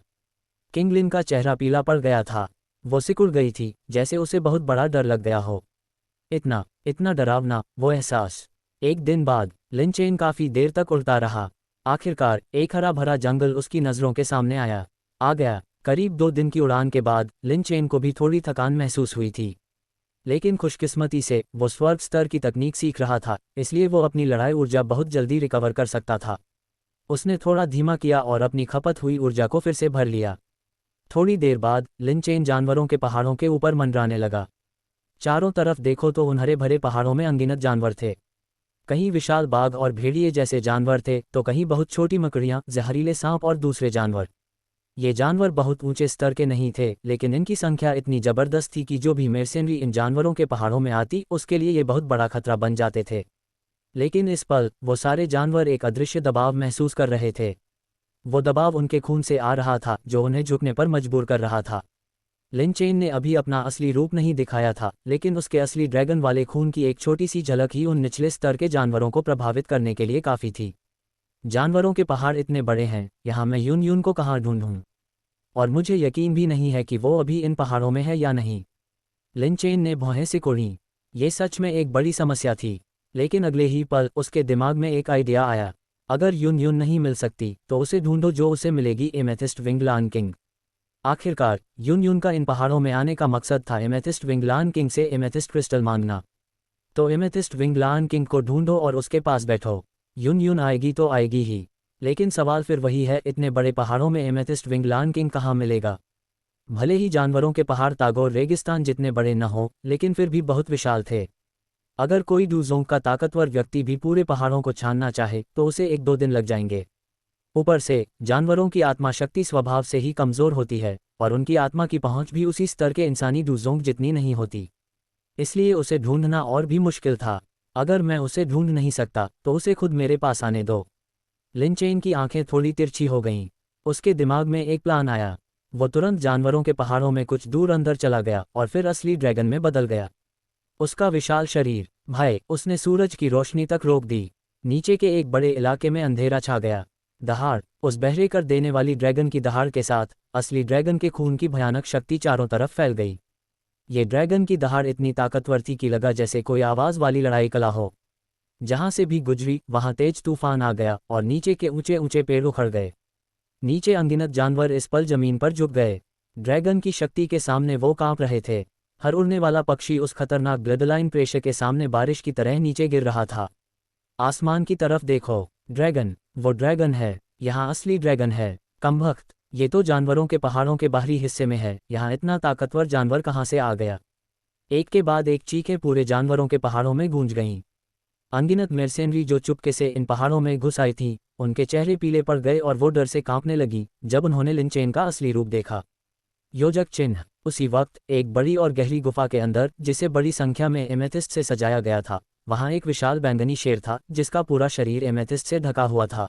किंग लिन का चेहरा पीला पड़ गया था। वो सिकुड़ गई थी, जैसे उसे बहुत बड़ा डर लग गया हो। इतना इतना डरावना वो एहसास। एक दिन बाद लिन चेन काफ़ी देर तक उड़ता रहा। आखिरकार एक हरा भरा जंगल उसकी नज़रों के सामने आ गया। करीब 2 दिन की उड़ान के बाद लिन चेन को भी थोड़ी थकान महसूस हुई थी। लेकिन खुशकिस्मती से वो स्वर्ग स्तर की तकनीक सीख रहा था, इसलिए वो अपनी लड़ाई ऊर्जा बहुत जल्दी रिकवर कर सकता था। उसने थोड़ा धीमा किया और अपनी खपत हुई ऊर्जा को फिर से भर लिया। थोड़ी देर बाद लिन चेन जानवरों के पहाड़ों के ऊपर मंडराने लगा। चारों तरफ देखो तो उन हरे भरे पहाड़ों में अनगिनत जानवर थे। कहीं विशाल बाघ और भेड़िए जैसे जानवर थे तो कहीं बहुत छोटी मकड़ियाँ, जहरीले सांप और दूसरे जानवर। ये जानवर बहुत ऊंचे स्तर के नहीं थे, लेकिन इनकी संख्या इतनी जबरदस्त थी कि जो भी मर्सेनरी इन जानवरों के पहाड़ों में आती उसके लिए ये बहुत बड़ा खतरा बन जाते थे। लेकिन इस पल वो सारे जानवर एक अदृश्य दबाव महसूस कर रहे थे। वो दबाव उनके खून से आ रहा था जो उन्हें झुकने पर मजबूर कर रहा था। लिन चेन ने अभी अपना असली रूप नहीं दिखाया था, लेकिन उसके असली ड्रैगन वाले खून की एक छोटी सी झलक ही उन निचले स्तर के जानवरों को प्रभावित करने के लिए काफ़ी थी। जानवरों के पहाड़ इतने बड़े हैं, यहाँ मैं यून यून को कहाँ ढूंढूं? और मुझे यकीन भी नहीं है कि वो अभी इन पहाड़ों में है या नहीं। लिन चेन ने भौहें सिकोड़ी। ये सच में एक बड़ी समस्या थी। लेकिन अगले ही पल उसके दिमाग में एक आइडिया आया। अगर यून यून नहीं मिल सकती तो उसे ढूंढो जो उसे मिलेगी एमेथिस्ट विंगलान किंग। आखिरकार यून यून का इन पहाड़ों में आने का मकसद था एमेथिस्ट विंगलान किंग से एमेथिस्ट क्रिस्टल मांगना। तो एमेथिस्ट विंगलान किंग को ढूंढो और उसके पास बैठो। यून यून आएगी तो आएगी ही। लेकिन सवाल फिर वही है, इतने बड़े पहाड़ों में एमेथिस्ट विंगलान किंग कहाँ मिलेगा? भले ही जानवरों के पहाड़ तागोर रेगिस्तान जितने बड़े न हो, लेकिन फिर भी बहुत विशाल थे। अगर कोई डूजोंग का ताकतवर व्यक्ति भी पूरे पहाड़ों को छानना चाहे तो उसे 1-2 दिन लग जाएंगे। ऊपर से जानवरों की आत्मा शक्ति स्वभाव से ही कमज़ोर होती है और उनकी आत्मा की पहुंच भी उसी स्तर के इंसानी डूजोंग जितनी नहीं होती। इसलिए उसे ढूंढना और भी मुश्किल था। अगर मैं उसे ढूंढ नहीं सकता तो उसे खुद मेरे पास आने दो। लिन चेन की आंखें थोड़ी तिरछी हो गईं। उसके दिमाग में एक प्लान आया। वो तुरंत जानवरों के पहाड़ों में कुछ दूर अंदर चला गया और फिर असली ड्रैगन में बदल गया। उसका विशाल शरीर, भाई, उसने सूरज की रोशनी तक रोक दी। नीचे के एक बड़े इलाके में अंधेरा छा गया। दहाड़, उस बहरे कर देने वाली ड्रैगन की दहाड़ के साथ असली ड्रैगन के खून की भयानक शक्ति चारों तरफ फैल गई। ये ड्रैगन की दहाड़ इतनी ताकतवर थी कि लगा जैसे कोई आवाज़ वाली लड़ाई कला हो। जहां से भी गुजरी वहां तेज तूफान आ गया और नीचे के ऊंचे ऊंचे पेड़ उखड़ गए। नीचे अनगिनत जानवर इस पल जमीन पर झुक गए। ड्रैगन की शक्ति के सामने वो कांप रहे थे। हर उड़ने वाला पक्षी उस खतरनाक ब्लडलाइन प्रेशर के सामने बारिश की तरह नीचे गिर रहा था। आसमान की तरफ देखो, ड्रैगन, वो ड्रैगन है, यहाँ असली ड्रैगन है। कमबख्त, ये तो जानवरों के पहाड़ों के बाहरी हिस्से में है, यहाँ इतना ताकतवर जानवर कहाँ से आ गया? एक के बाद एक चीखें पूरे जानवरों के पहाड़ों में गूंज गईं। अनगिनत मर्सेनरी जो चुपके से इन पहाड़ों में घुस आई थीं, उनके चेहरे पीले पड़ गए और वो डर से कांपने लगी जब उन्होंने लिन चेन का असली रूप देखा। योजक चिन्ह। उसी वक्त एक बड़ी और गहरी गुफा के अंदर, जिसे बड़ी संख्या में एमेथिस्ट से सजाया गया था, वहाँ एक विशाल बैंगनी शेर था जिसका पूरा शरीर एमेथिस्ट से ढका हुआ था।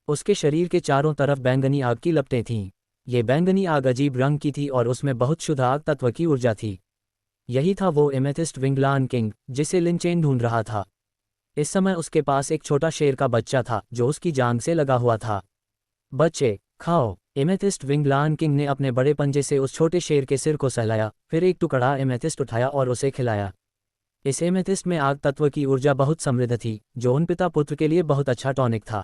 उसके शरीर के चारों तरफ बैंगनी आग की लपटें थीं। ये बैंगनी आग अजीब रंग की थी और उसमें बहुत शुद्ध आग तत्व की ऊर्जा थी। यही था वो एमेथिस्ट विंग लायन किंग जिसे लिन चेन ढूंढ रहा था। इस समय उसके पास एक छोटा शेर का बच्चा था जो उसकी जांघ से लगा हुआ था। बच्चे, खाओ। एमेथिस्ट विंग लायन किंग ने अपने बड़े पंजे से उस छोटे शेर के सिर को सहलाया, फिर एक टुकड़ा एमेथिस्ट उठाया और उसे खिलाया। इस एमेथिस्ट में आग तत्व की ऊर्जा बहुत समृद्ध थी, जो उन पिता पुत्र के लिए बहुत अच्छा टॉनिक था।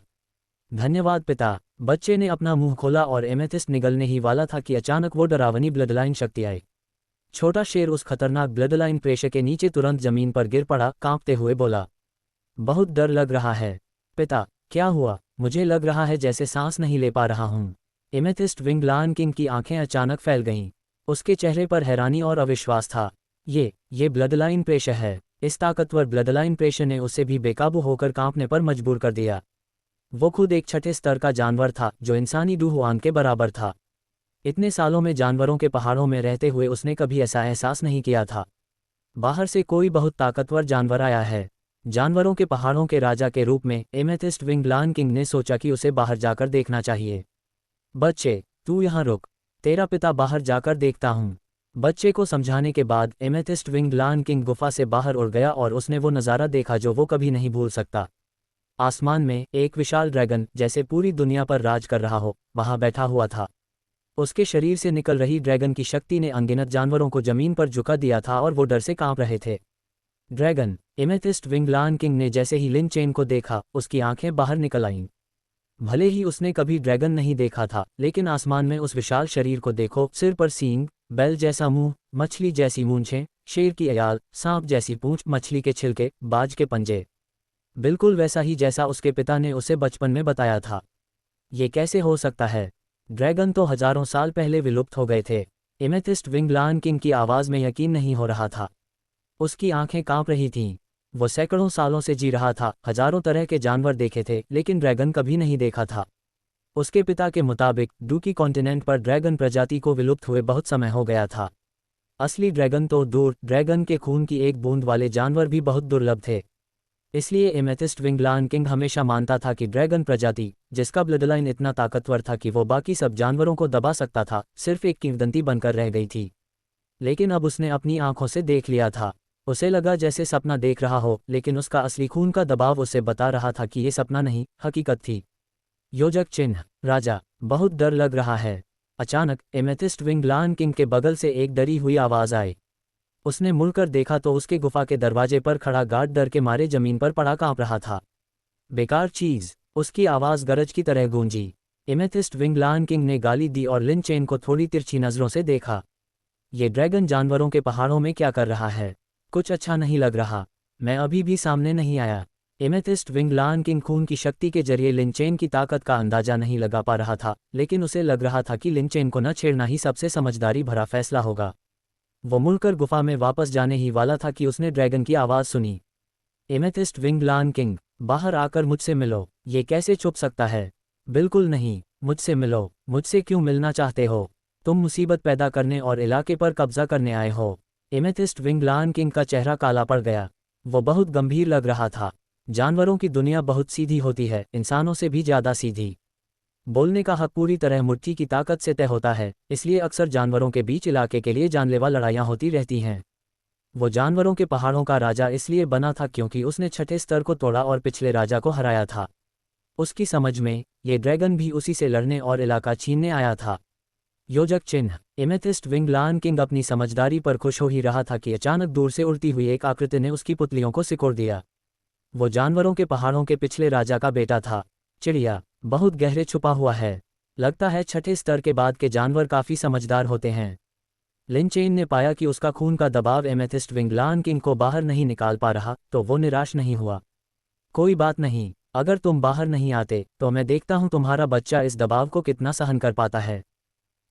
धन्यवाद पिता। बच्चे ने अपना मुंह खोला और एमेथिस्ट निगलने ही वाला था कि अचानक वो डरावनी ब्लडलाइन शक्ति आई। छोटा शेर उस खतरनाक ब्लडलाइन प्रेशर के नीचे तुरंत जमीन पर गिर पड़ा, कांपते हुए बोला, बहुत डर लग रहा है। पिता, क्या हुआ? मुझे लग रहा है जैसे सांस नहीं ले पा रहा हूँ। एमेथिस्ट विंग लायन किंग की आंखें अचानक फैल गईं। उसके चेहरे पर हैरानी और अविश्वास था। ये ब्लडलाइन प्रेशर है। इस ताकतवर ब्लडलाइन प्रेशर ने उसे भी बेकाबू होकर कांपने पर मजबूर कर दिया। वो खुद एक छठे स्तर का जानवर था जो इंसानी डूहुआन के बराबर था। इतने सालों में जानवरों के पहाड़ों में रहते हुए उसने कभी ऐसा एहसास नहीं किया था। बाहर से कोई बहुत ताकतवर जानवर आया है। जानवरों के पहाड़ों के राजा के रूप में एमेथिस्ट विंग लायन किंग ने सोचा कि उसे बाहर जाकर देखना चाहिए। बच्चे, तू यहाँ रुक। तेरा पिता बाहर जाकर देखता हूँ। बच्चे को समझाने के बाद एमेथिस्ट विंग लायन किंग गुफा से बाहर उड़ गया और उसने वो नज़ारा देखा जो वो कभी नहीं भूल सकता। आसमान में एक विशाल ड्रैगन, जैसे पूरी दुनिया पर राज कर रहा हो, वहां बैठा हुआ था। उसके शरीर से निकल रही ड्रैगन की शक्ति ने अनगिनत जानवरों को जमीन पर झुका दिया था और वो डर से कांप रहे थे। Dragon, amethyst wing lion king ने जैसे ही लिन चेन को देखा, उसकी आंखें बाहर निकल आईं। भले ही उसने कभी ड्रैगन नहीं देखा था, लेकिन आसमान में उस विशाल शरीर को देखो, सिर पर सींग, बैल जैसा मुंह, मछली जैसी मूंछें, शेर की अयाल, सांप जैसी पूंछ, मछली के छिलके, बाज के पंजे। बिल्कुल वैसा ही जैसा उसके पिता ने उसे बचपन में बताया था। ये कैसे हो सकता है? ड्रैगन तो हजारों साल पहले विलुप्त हो गए थे। एमेथिस्ट विंग लायन किंग की आवाज़ में यकीन नहीं हो रहा था। उसकी आंखें कांप रही थीं। वो सैकड़ों सालों से जी रहा था, हजारों तरह के जानवर देखे थे, लेकिन ड्रैगन कभी नहीं देखा था। उसके पिता के मुताबिक डूकी कॉन्टिनेंट पर ड्रैगन प्रजाति को विलुप्त हुए बहुत समय हो गया था। असली ड्रैगन तो दूर, ड्रैगन के खून की एक बूंद वाले जानवर भी बहुत दुर्लभ थे। इसलिए एमेथिस्ट विंग लायन किंग हमेशा मानता था कि ड्रैगन प्रजाति, जिसका ब्लडलाइन इतना ताकतवर था कि वो बाकी सब जानवरों को दबा सकता था, सिर्फ एक किंवदंती बनकर रह गई थी। लेकिन अब उसने अपनी आंखों से देख लिया था। उसे लगा जैसे सपना देख रहा हो, लेकिन उसका असली खून का दबाव उसे बता रहा था कि ये सपना नहीं, हकीकत थी। योजक चिन्ह, राजा, बहुत डर लग रहा है। अचानक एमेथिस्ट विंग लायन किंग के बगल से एक डरी हुई आवाज़ आई। उसने मुड़कर देखा तो उसके गुफा के दरवाजे पर खड़ा गार्ड डर के मारे जमीन पर पड़ा कांप रहा था। बेकार चीज, उसकी आवाज़ गरज की तरह गूंजी। एमेथिस्ट विंग लायन किंग ने गाली दी और लिन चेन को थोड़ी तिरछी नज़रों से देखा। ये ड्रैगन जानवरों के पहाड़ों में क्या कर रहा है? कुछ अच्छा नहीं लग रहा। मैं अभी भी सामने नहीं आया। एमेथिस्ट विंग लायन किंग खून की शक्ति के जरिए लिन चेन की ताकत का अंदाजा नहीं लगा पा रहा था, लेकिन उसे लग रहा था कि लिन चेन को न छेड़ना ही सबसे समझदारी भरा फैसला होगा। वो मुड़कर गुफा में वापस जाने ही वाला था कि उसने ड्रैगन की आवाज़ सुनी। एमेथिस्ट विंग लायन किंग, बाहर आकर मुझसे मिलो। ये कैसे छुप सकता है? बिल्कुल नहीं, मुझसे मिलो। मुझसे क्यों मिलना चाहते हो? तुम मुसीबत पैदा करने और इलाके पर कब्जा करने आए हो। एमेथिस्ट विंग लायन किंग का चेहरा काला पड़ गया। वो बहुत गंभीर लग रहा था। जानवरों की दुनिया बहुत सीधी होती है, इंसानों से भी ज़्यादा सीधी। बोलने का हक पूरी तरह मुट्ठी की ताकत से तय होता है, इसलिए अक्सर जानवरों के बीच इलाके के लिए जानलेवा लड़ाइयाँ होती रहती हैं। वो जानवरों के पहाड़ों का राजा इसलिए बना था क्योंकि उसने छठे स्तर को तोड़ा और पिछले राजा को हराया था। उसकी समझ में ये ड्रैगन भी उसी से लड़ने और इलाका छीनने आया था। योजक चिन्ह, एमेथिस्ट विंग लायन किंग अपनी समझदारी पर खुश हो ही रहा था कि अचानक दूर से उड़ती हुई एक आकृति ने उसकी पुतलियों को सिकोड़ दिया। वो जानवरों के पहाड़ों के पिछले राजा का बेटा था। चिड़िया, बहुत गहरे छुपा हुआ है। लगता है छठे स्तर के बाद के जानवर काफ़ी समझदार होते हैं। लिन चेन ने पाया कि उसका खून का दबाव एमेथिस्ट विंग लायन किंग को बाहर नहीं निकाल पा रहा, तो वो निराश नहीं हुआ। कोई बात नहीं, अगर तुम बाहर नहीं आते तो मैं देखता हूँ तुम्हारा बच्चा इस दबाव को कितना सहन कर पाता है।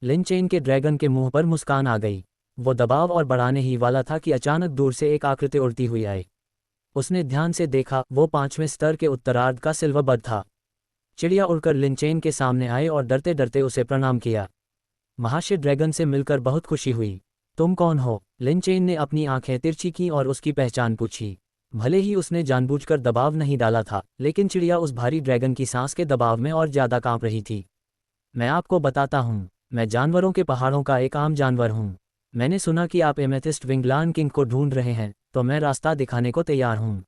लिन चेन के ड्रैगन के मुंह पर मुस्कान आ गई। वो दबाव और बढ़ाने ही वाला था कि अचानक दूर से एक आकृति उड़ती हुई आई। उसने ध्यान से देखा, वो 5वें स्तर के उत्तरार्ध का सिल्वर बर्ड था। चिड़िया उड़कर लिन चेन के सामने आए और डरते डरते उसे प्रणाम किया। महाशय, ड्रैगन से मिलकर बहुत खुशी हुई। तुम कौन हो? लिन चेन ने अपनी आंखें तिरछी की और उसकी पहचान पूछी। भले ही उसने जानबूझकर दबाव नहीं डाला था, लेकिन चिड़िया उस भारी ड्रैगन की सांस के दबाव में और ज़्यादा कांप रही थी। मैं आपको बताता हूँ, मैं जानवरों के पहाड़ों का एक आम जानवर हूँ। मैंने सुना कि आप एमेथिस्ट विंगलान किंग को ढूंढ रहे हैं, तो मैं रास्ता दिखाने को तैयार हूँ।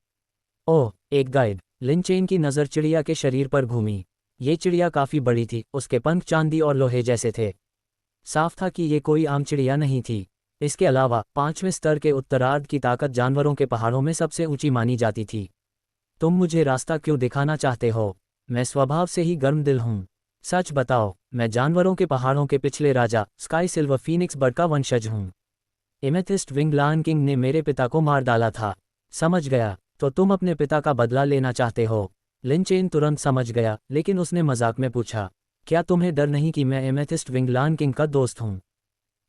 ओह, एक गाइड। लिनचेन की नज़र चिड़िया के शरीर पर घूमी। ये चिड़िया काफ़ी बड़ी थी, उसके पंख चांदी और लोहे जैसे थे। साफ था कि ये कोई आम चिड़िया नहीं थी। इसके अलावा 5वें स्तर के उत्तरार्ध की ताकत जानवरों के पहाड़ों में सबसे ऊंची मानी जाती थी। तुम मुझे रास्ता क्यों दिखाना चाहते हो? मैं स्वभाव से ही गर्म दिल हूँ। सच बताओ, मैं जानवरों के पहाड़ों के पिछले राजा स्काई सिल्वर फीनिक्स बर्ड का वंशज हूँ। एमेथिस्ट विंगलान किंग ने मेरे पिता को मार डाला था। समझ गया, तो तुम अपने पिता का बदला लेना चाहते हो? लिनचेन तुरंत समझ गया, लेकिन उसने मजाक में पूछा, क्या तुम्हें डर नहीं कि मैं एमेथिस्ट विंगलान किंग का दोस्त हूँ?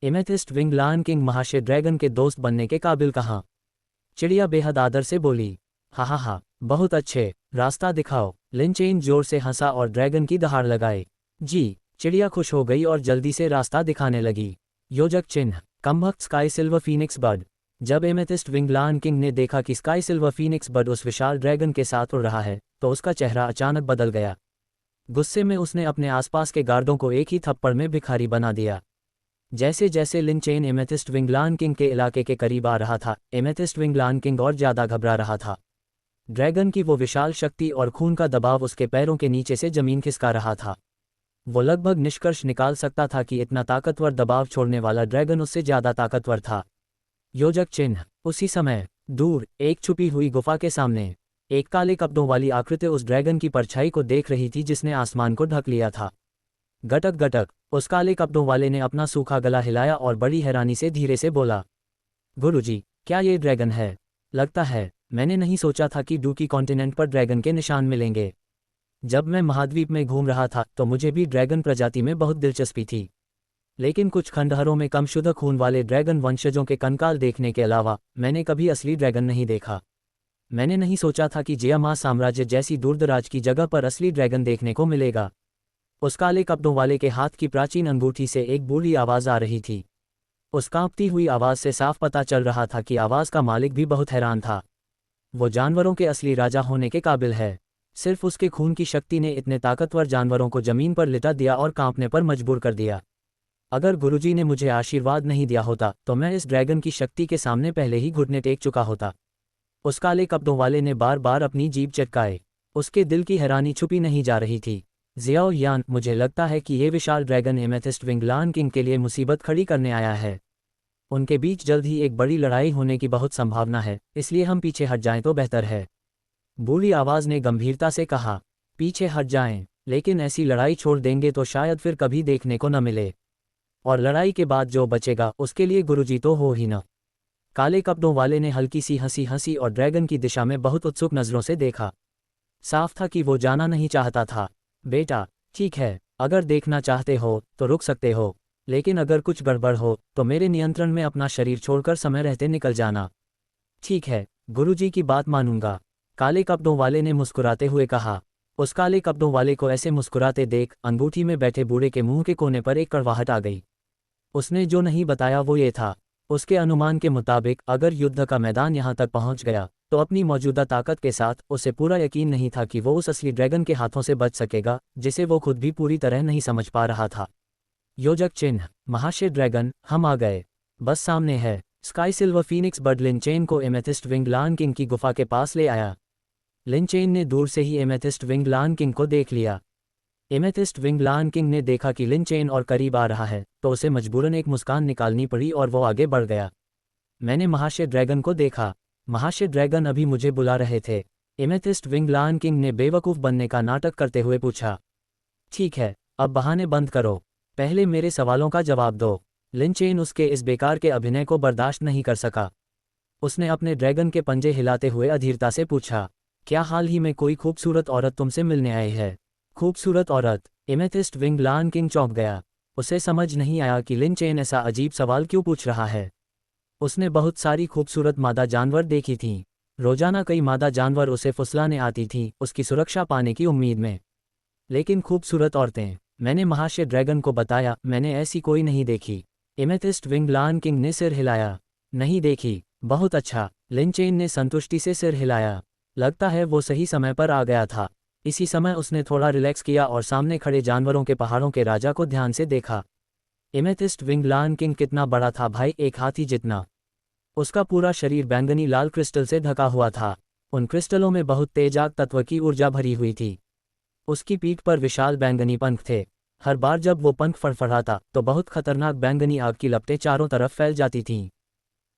एमेथिस्ट विंगलान किंग महाशय ड्रैगन के दोस्त बनने के काबिल कहाँ? चिड़िया बेहद आदर से बोली। हा, बहुत अच्छे, रास्ता दिखाओ। लिनचेन जोर से हंसा और ड्रैगन की दहाड़ लगाई। जी। चिड़िया खुश हो गई और जल्दी से रास्ता दिखाने लगी। योजक चिन्ह, कमबख्त स्काई सिल्वर फीनिक्स बर्ड। जब एमेथिस्ट विंगलान किंग ने देखा कि स्काई सिल्वर फीनिक्स बर्ड उस विशाल ड्रैगन के साथ उड़ रहा है, तो उसका चेहरा अचानक बदल गया। गुस्से में उसने अपने आसपास के गार्डों को एक ही थप्पड़ में भिखारी बना दिया। जैसे जैसे लिनचेन एमेथिस्ट विंगलान किंग के इलाके के करीब आ रहा था, एमेथिस्ट विंगलान किंग और ज़्यादा घबरा रहा था। ड्रैगन की वो विशाल शक्ति और खून का दबाव उसके पैरों के नीचे से जमीन खिसका रहा था। वो लगभग निष्कर्ष निकाल सकता था कि इतना ताकतवर दबाव छोड़ने वाला ड्रैगन उससे ज़्यादा ताकतवर था। योजक चिन्ह, उसी समय दूर एक छुपी हुई गुफा के सामने एक काले कपड़ों वाली आकृति उस ड्रैगन की परछाई को देख रही थी जिसने आसमान को ढक लिया था। गटक गटक, उस काले कपड़ों वाले ने अपना सूखा गला हिलाया और बड़ी हैरानी से धीरे से बोला, गुरुजी, क्या ये ड्रैगन है? लगता है, मैंने नहीं सोचा था कि डूकी कॉन्टिनेंट पर ड्रैगन के निशान मिलेंगे। जब मैं महाद्वीप में घूम रहा था तो मुझे भी ड्रैगन प्रजाति में बहुत दिलचस्पी थी, लेकिन कुछ खंडहरों में कम शुद्ध खून वाले ड्रैगन वंशजों के कंकाल देखने के अलावा मैंने कभी असली ड्रैगन नहीं देखा। मैंने नहीं सोचा था कि जियामा साम्राज्य जैसी दूरदराज की जगह पर असली ड्रैगन देखने को मिलेगा। उस काले कपड़ों वाले के हाथ की प्राचीन अंगूठी से एक बूढ़ी आवाज़ आ रही थी। उस कांपती हुई आवाज़ से साफ पता चल रहा था कि आवाज़ का मालिक भी बहुत हैरान था। वो जानवरों के असली राजा होने के काबिल है। सिर्फ उसके खून की शक्ति ने इतने ताकतवर जानवरों को जमीन पर लिटा दिया और कांपने पर मजबूर कर दिया। अगर गुरुजी ने मुझे आशीर्वाद नहीं दिया होता तो मैं इस ड्रैगन की शक्ति के सामने पहले ही घुटने टेक चुका होता। उस काले कपड़ों वाले ने बार बार अपनी जीभ चटकाए। उसके दिल की हैरानी छुपी नहीं जा रही थी। ज़ियाओ यान, मुझे लगता है कि ये विशाल ड्रैगन एमेथिस्ट विंगलान किंग के लिए मुसीबत खड़ी करने आया है। उनके बीच जल्द ही एक बड़ी लड़ाई होने की बहुत संभावना है, इसलिए हम पीछे हट जाएं तो बेहतर है। बूढ़ी आवाज़ ने गंभीरता से कहा, पीछे हट जाएं, लेकिन ऐसी लड़ाई छोड़ देंगे तो शायद फिर कभी देखने को न मिले। और लड़ाई के बाद जो बचेगा उसके लिए गुरुजी तो हो ही न। काले कपड़ों वाले ने हल्की सी हंसी हंसी और ड्रैगन की दिशा में बहुत उत्सुक नज़रों से देखा। साफ था कि वो जाना नहीं चाहता था। बेटा, ठीक है, अगर देखना चाहते हो तो रुक सकते हो, लेकिन अगर कुछ गड़बड़ हो तो मेरे नियंत्रण में अपना शरीर छोड़कर समय रहते निकल जाना। ठीक है, गुरुजी की बात मानूंगा, काले कपड़ों वाले ने मुस्कुराते हुए कहा। उस काले कपड़ों वाले को ऐसे मुस्कुराते देख अंगूठी में बैठे बूढ़े के मुंह के कोने पर एक कड़वाहट आ गई। उसने जो नहीं बताया वो ये था, उसके अनुमान के मुताबिक अगर युद्ध का मैदान यहाँ तक पहुँच गया तो अपनी मौजूदा ताकत के साथ उसे पूरा यकीन नहीं था कि वो उस असली ड्रैगन के हाथों से बच सकेगा, जिसे वो खुद भी पूरी तरह नहीं समझ पा रहा था। योजक चिन्ह, महाशय ड्रैगन, हम आ गए, बस सामने है। स्काई सिल्वर फीनिक्स बर्ड लिनचेन को एमेथिस्ट विंगलान किंग की गुफा के पास ले आया। लिनचेन ने दूर से ही एमेथिस्ट विंगलान किंग को देख लिया। एमेथिस्ट विंगलान किंग ने देखा कि लिनचेन और करीब आ रहा है तो उसे मजबूरन एक मुस्कान निकालनी पड़ी और वो आगे बढ़ गया। मैंने महाशय ड्रैगन को देखा। महाशय ड्रैगन अभी मुझे बुला रहे थे? एमेथिस्ट विंगलान किंग ने बेवकूफ़ बनने का नाटक करते हुए पूछा। ठीक है, अब बहाने बंद करो, पहले मेरे सवालों का जवाब दो। लिनचेन उसके इस बेकार के अभिनय को बर्दाश्त नहीं कर सका। उसने अपने ड्रैगन के पंजे हिलाते हुए अधीरता से पूछा, क्या हाल ही में कोई खूबसूरत औरत तुमसे मिलने आई है? खूबसूरत औरत? एमेथिस्ट विंगलान किंग चौंक गया। उसे समझ नहीं आया कि लिनचेन ऐसा अजीब सवाल क्यों पूछ रहा है। उसने बहुत सारी खूबसूरत मादा जानवर देखी थीं। रोजाना कई मादा जानवर उसे फुसलाने आती थीं उसकी सुरक्षा पाने की उम्मीद में, लेकिन खूबसूरत औरतें? मैंने महाशय ड्रैगन को बताया, मैंने ऐसी कोई नहीं देखी। एमेथिस्ट विंगलान किंग ने सिर हिलाया। नहीं देखी? बहुत अच्छा, लिन चेन ने संतुष्टि से सिर हिलाया। लगता है वो सही समय पर आ गया था। इसी समय उसने थोड़ा रिलैक्स किया और सामने खड़े जानवरों के पहाड़ों के राजा को ध्यान से देखा। एमेथिस्ट विंग लायन किंग कितना बड़ा था भाई, एक हाथी जितना। उसका पूरा शरीर बैंगनी लाल क्रिस्टल से ढका हुआ था। उन क्रिस्टलों में बहुत तेज आग तत्व की ऊर्जा भरी हुई थी। उसकी पीठ पर विशाल बैंगनी पंख थे। हर बार जब वो पंख फड़फड़ाता तो बहुत खतरनाक बैंगनी आग की लपटें चारों तरफ फैल जाती थीं।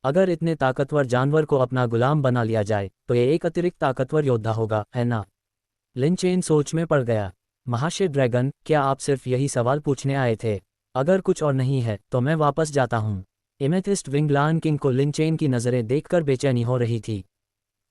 अगर इतने ताकतवर जानवर को अपना गुलाम बना लिया जाए तो ये एक अतिरिक्त ताकतवर योद्धा होगा, है ना? लिन चेन सोच में पड़ गया। महाशय ड्रैगन, क्या आप सिर्फ यही सवाल पूछने आए थे? अगर कुछ और नहीं है तो मैं वापस जाता हूँ। एमेथिस्ट विंग लायन किंग को लिन चेन की नज़रें देखकर बेचैनी हो रही थी।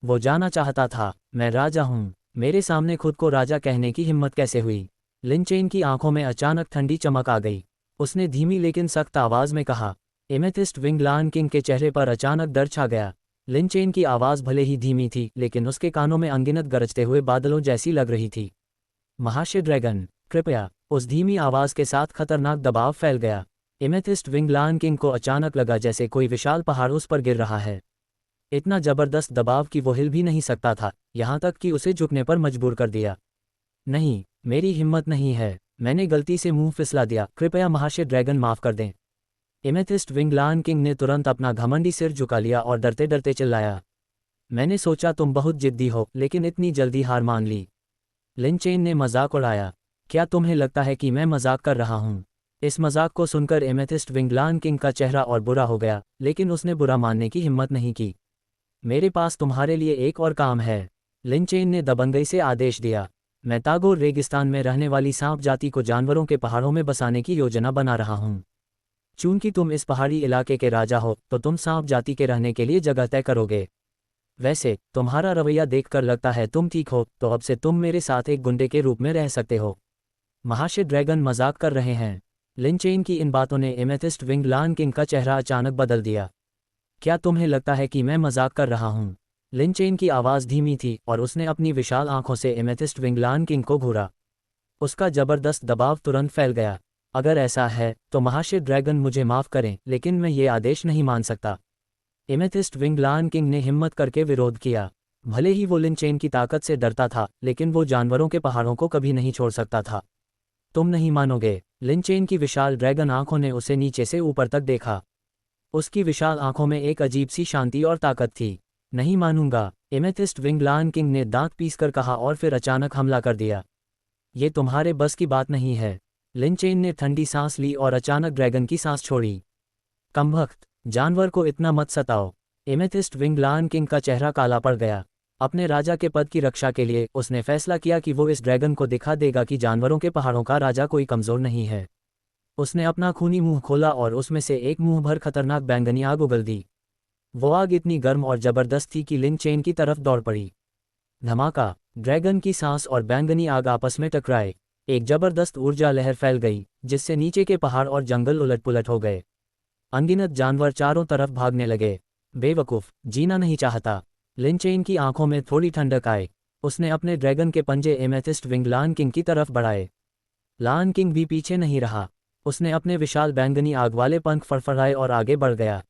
वो जाना चाहता था, मैं राजा हूँ, मेरे सामने खुद को राजा कहने की हिम्मत कैसे हुई? लिन चेन की आंखों में अचानक ठंडी चमक आ गई। उसने धीमी लेकिन सख्त आवाज में कहा। एमेथिस्ट विंग लायन किंग के चेहरे पर अचानक डर छा गया। लिन चेन की आवाज़ भले ही धीमी थी लेकिन उसके कानों में अनगिनत गरजते हुए बादलों जैसी लग रही थी। महाशय ड्रैगन, कृपया। उस धीमी आवाज़ के साथ खतरनाक दबाव फैल गया। एमेथिस्ट विंग लायन किंग को अचानक लगा जैसे कोई विशाल पहाड़ उस पर गिर रहा है। इतना जबरदस्त दबाव कि वो हिल भी नहीं सकता था, यहाँ तक कि उसे झुकने पर मजबूर कर दिया। नहीं, मेरी हिम्मत नहीं है, मैंने गलती से मुंह फिसला दिया, कृपया महाशय ड्रैगन माफ कर दें। एमेथिस्ट विंग लायन किंग ने तुरंत अपना घमंडी सिर झुका लिया और डरते डरते चिल्लाया। मैंने सोचा तुम बहुत जिद्दी हो लेकिन इतनी जल्दी हार मान ली। लिन चेन ने मजाक उड़ाया। क्या तुम्हें लगता है कि मैं मजाक कर रहा हूँ? इस मजाक को सुनकर एमेथिस्ट विंग लायन किंग का चेहरा और बुरा हो गया, लेकिन उसने बुरा मानने की हिम्मत नहीं की। मेरे पास तुम्हारे लिए एक और काम है, लिन चेन ने दबंगई से आदेश दिया। मैं तागोर रेगिस्तान में रहने वाली सांप जाति को जानवरों के पहाड़ों में बसाने की योजना बना रहा हूँ। चूंकि तुम इस पहाड़ी इलाके के राजा हो तो तुम सांप जाति के रहने के लिए जगह तय करोगे। वैसे तुम्हारा रवैया देखकर लगता है तुम ठीक हो, तो अब से तुम मेरे साथ एक गुंडे के रूप में रह सकते हो। महाशय ड्रैगन मजाक कर रहे हैं। लिन चेन की इन बातों ने एमेथिस्ट विंग लायन किंग का चेहरा अचानक बदल दिया। क्या तुम्हें लगता है कि मैं मजाक कर रहा हूँ? लिन चेन की आवाज़ धीमी थी और उसने अपनी विशाल आंखों से एमेथिस्ट विंग लायन किंग को घूरा। उसका जबरदस्त दबाव तुरंत फैल गया। अगर ऐसा है तो महाशय ड्रैगन मुझे माफ़ करें, लेकिन मैं ये आदेश नहीं मान सकता। एमेथिस्ट विंग लायन किंग ने हिम्मत करके विरोध किया। भले ही वो लिन चेन की ताकत से डरता था, लेकिन वो जानवरों के पहाड़ों को कभी नहीं छोड़ सकता था। तुम नहीं मानोगे। लिन चेन की विशाल ड्रैगन आंखों ने उसे नीचे से ऊपर तक देखा। उसकी विशाल आंखों में एक अजीब सी शांति और ताकत थी। नहीं मानूंगा, एमेथिस्ट विंग लायन किंग ने दांत पीसकर कहा और फिर अचानक हमला कर दिया। ये तुम्हारे बस की बात नहीं है। लिन चेन ने ठंडी सांस ली और अचानक ड्रैगन की सांस छोड़ी। कमबख्त, जानवर को इतना मत सताओ। एमेथिस्ट विंग लायन किंग का चेहरा काला पड़ गया। अपने राजा के पद की रक्षा के लिए उसने फैसला किया कि वो इस ड्रैगन को दिखा देगा कि जानवरों के पहाड़ों का राजा कोई कमज़ोर नहीं है। उसने अपना खूनी मुंह खोला और उसमें से एक मुंह भर खतरनाक बैंगनी आग उगल दी। वो आग इतनी गर्म और जबरदस्त थी कि लिन चेन की तरफ दौड़ पड़ी। धमाका, ड्रैगन की सांस और बैंगनी आग आपस में टकराए। एक जबरदस्त ऊर्जा लहर फैल गई जिससे नीचे के पहाड़ और जंगल उलट-पुलट हो गए। अनगिनत जानवर चारों तरफ भागने लगे। बेवकूफ़, जीना नहीं चाहता। लिन चेन की आंखों में थोड़ी ठंडक आई। उसने अपने ड्रैगन के पंजे एमेथिस्ट विंग लायन किंग की तरफ बढ़ाए। लायन किंग भी पीछे नहीं रहा। उसने अपने विशाल बैंगनी आग वाले पंख फड़फड़ाए और आगे बढ़ गया।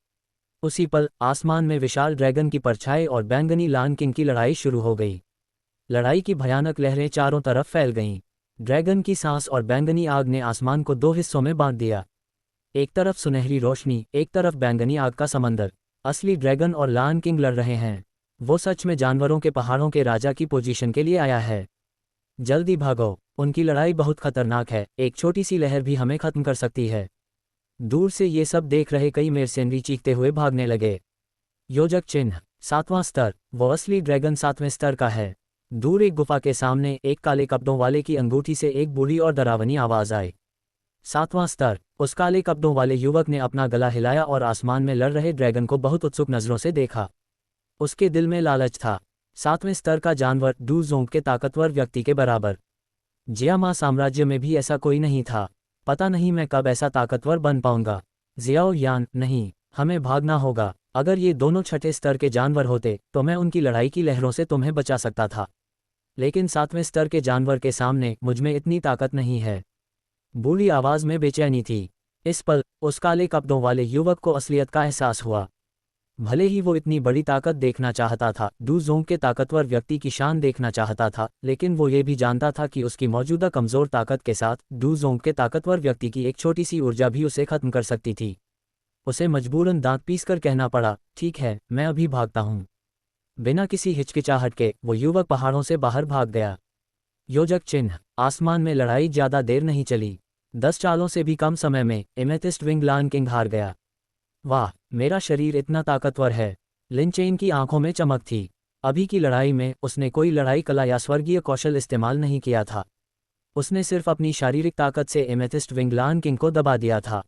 उसी पल आसमान में विशाल ड्रैगन की परछाई और बैंगनी लायन किंग की लड़ाई शुरू हो गई। लड़ाई की भयानक लहरें चारों तरफ फैल गईं। ड्रैगन की सांस और बैंगनी आग ने आसमान को दो हिस्सों में बांट दिया। एक तरफ सुनहरी रोशनी, एक तरफ बैंगनी आग का समंदर। असली ड्रैगन और लायन किंग लड़ रहे हैं। वो सच में जानवरों के पहाड़ों के राजा की पोजीशन के लिए आया है। जल्दी भागो, उनकी लड़ाई बहुत खतरनाक है, एक छोटी सी लहर भी हमें खत्म कर सकती है। दूर से ये सब देख रहे कई मेरसेनरी चीखते हुए भागने लगे। योजक चिन्ह, 7वां स्तर। वो असली ड्रैगन 7वें स्तर का है। दूर एक गुफा के सामने एक काले कपड़ों वाले की अंगूठी से एक बूढ़ी और डरावनी आवाज आई। 7वां स्तर। उस काले कपड़ों वाले युवक ने अपना गला हिलाया और आसमान में लड़ रहे ड्रैगन को बहुत उत्सुक नजरों से देखा। उसके दिल में लालच था। 7वें स्तर का जानवर डू जोंग के ताकतवर व्यक्ति के बराबर। जियामा साम्राज्य में भी ऐसा कोई नहीं था। पता नहीं मैं कब ऐसा ताकतवर बन पाऊंगा। जियाओ यान, नहीं, हमें भागना होगा। अगर ये दोनों छठे स्तर के जानवर होते तो मैं उनकी लड़ाई की लहरों से तुम्हें बचा सकता था, लेकिन 7वें स्तर के जानवर के सामने मुझमें इतनी ताकत नहीं है। बूढ़ी आवाज़ में बेचैनी थी। इस पल उस काले कपड़ों वाले युवक को असलियत का एहसास हुआ। भले ही वो इतनी बड़ी ताकत देखना चाहता था, डू जोंग के ताकतवर व्यक्ति की शान देखना चाहता था, लेकिन वो ये भी जानता था कि उसकी मौजूदा कमज़ोर ताकत के साथ डू जोंग के ताकतवर व्यक्ति की एक छोटी सी ऊर्जा भी उसे खत्म कर सकती थी। उसे मजबूरन दांत पीसकर कहना पड़ा, ठीक है, मैं अभी भागता हूँ। बिना किसी हिचकिचाहट के वो युवक पहाड़ों से बाहर भाग गया। योजक चिन्ह, आसमान में लड़ाई ज्यादा देर नहीं चली। 10 चालों से भी कम समय में एमेथिस्ट विंग लान किंग हार गया। वाह, मेरा शरीर इतना ताकतवर है। लिन चेन की आंखों में चमक थी। अभी की लड़ाई में उसने कोई लड़ाई कला या स्वर्गीय कौशल इस्तेमाल नहीं किया था। उसने सिर्फ अपनी शारीरिक ताकत से एमेथिस्ट विंग लान किंग को दबा दिया था।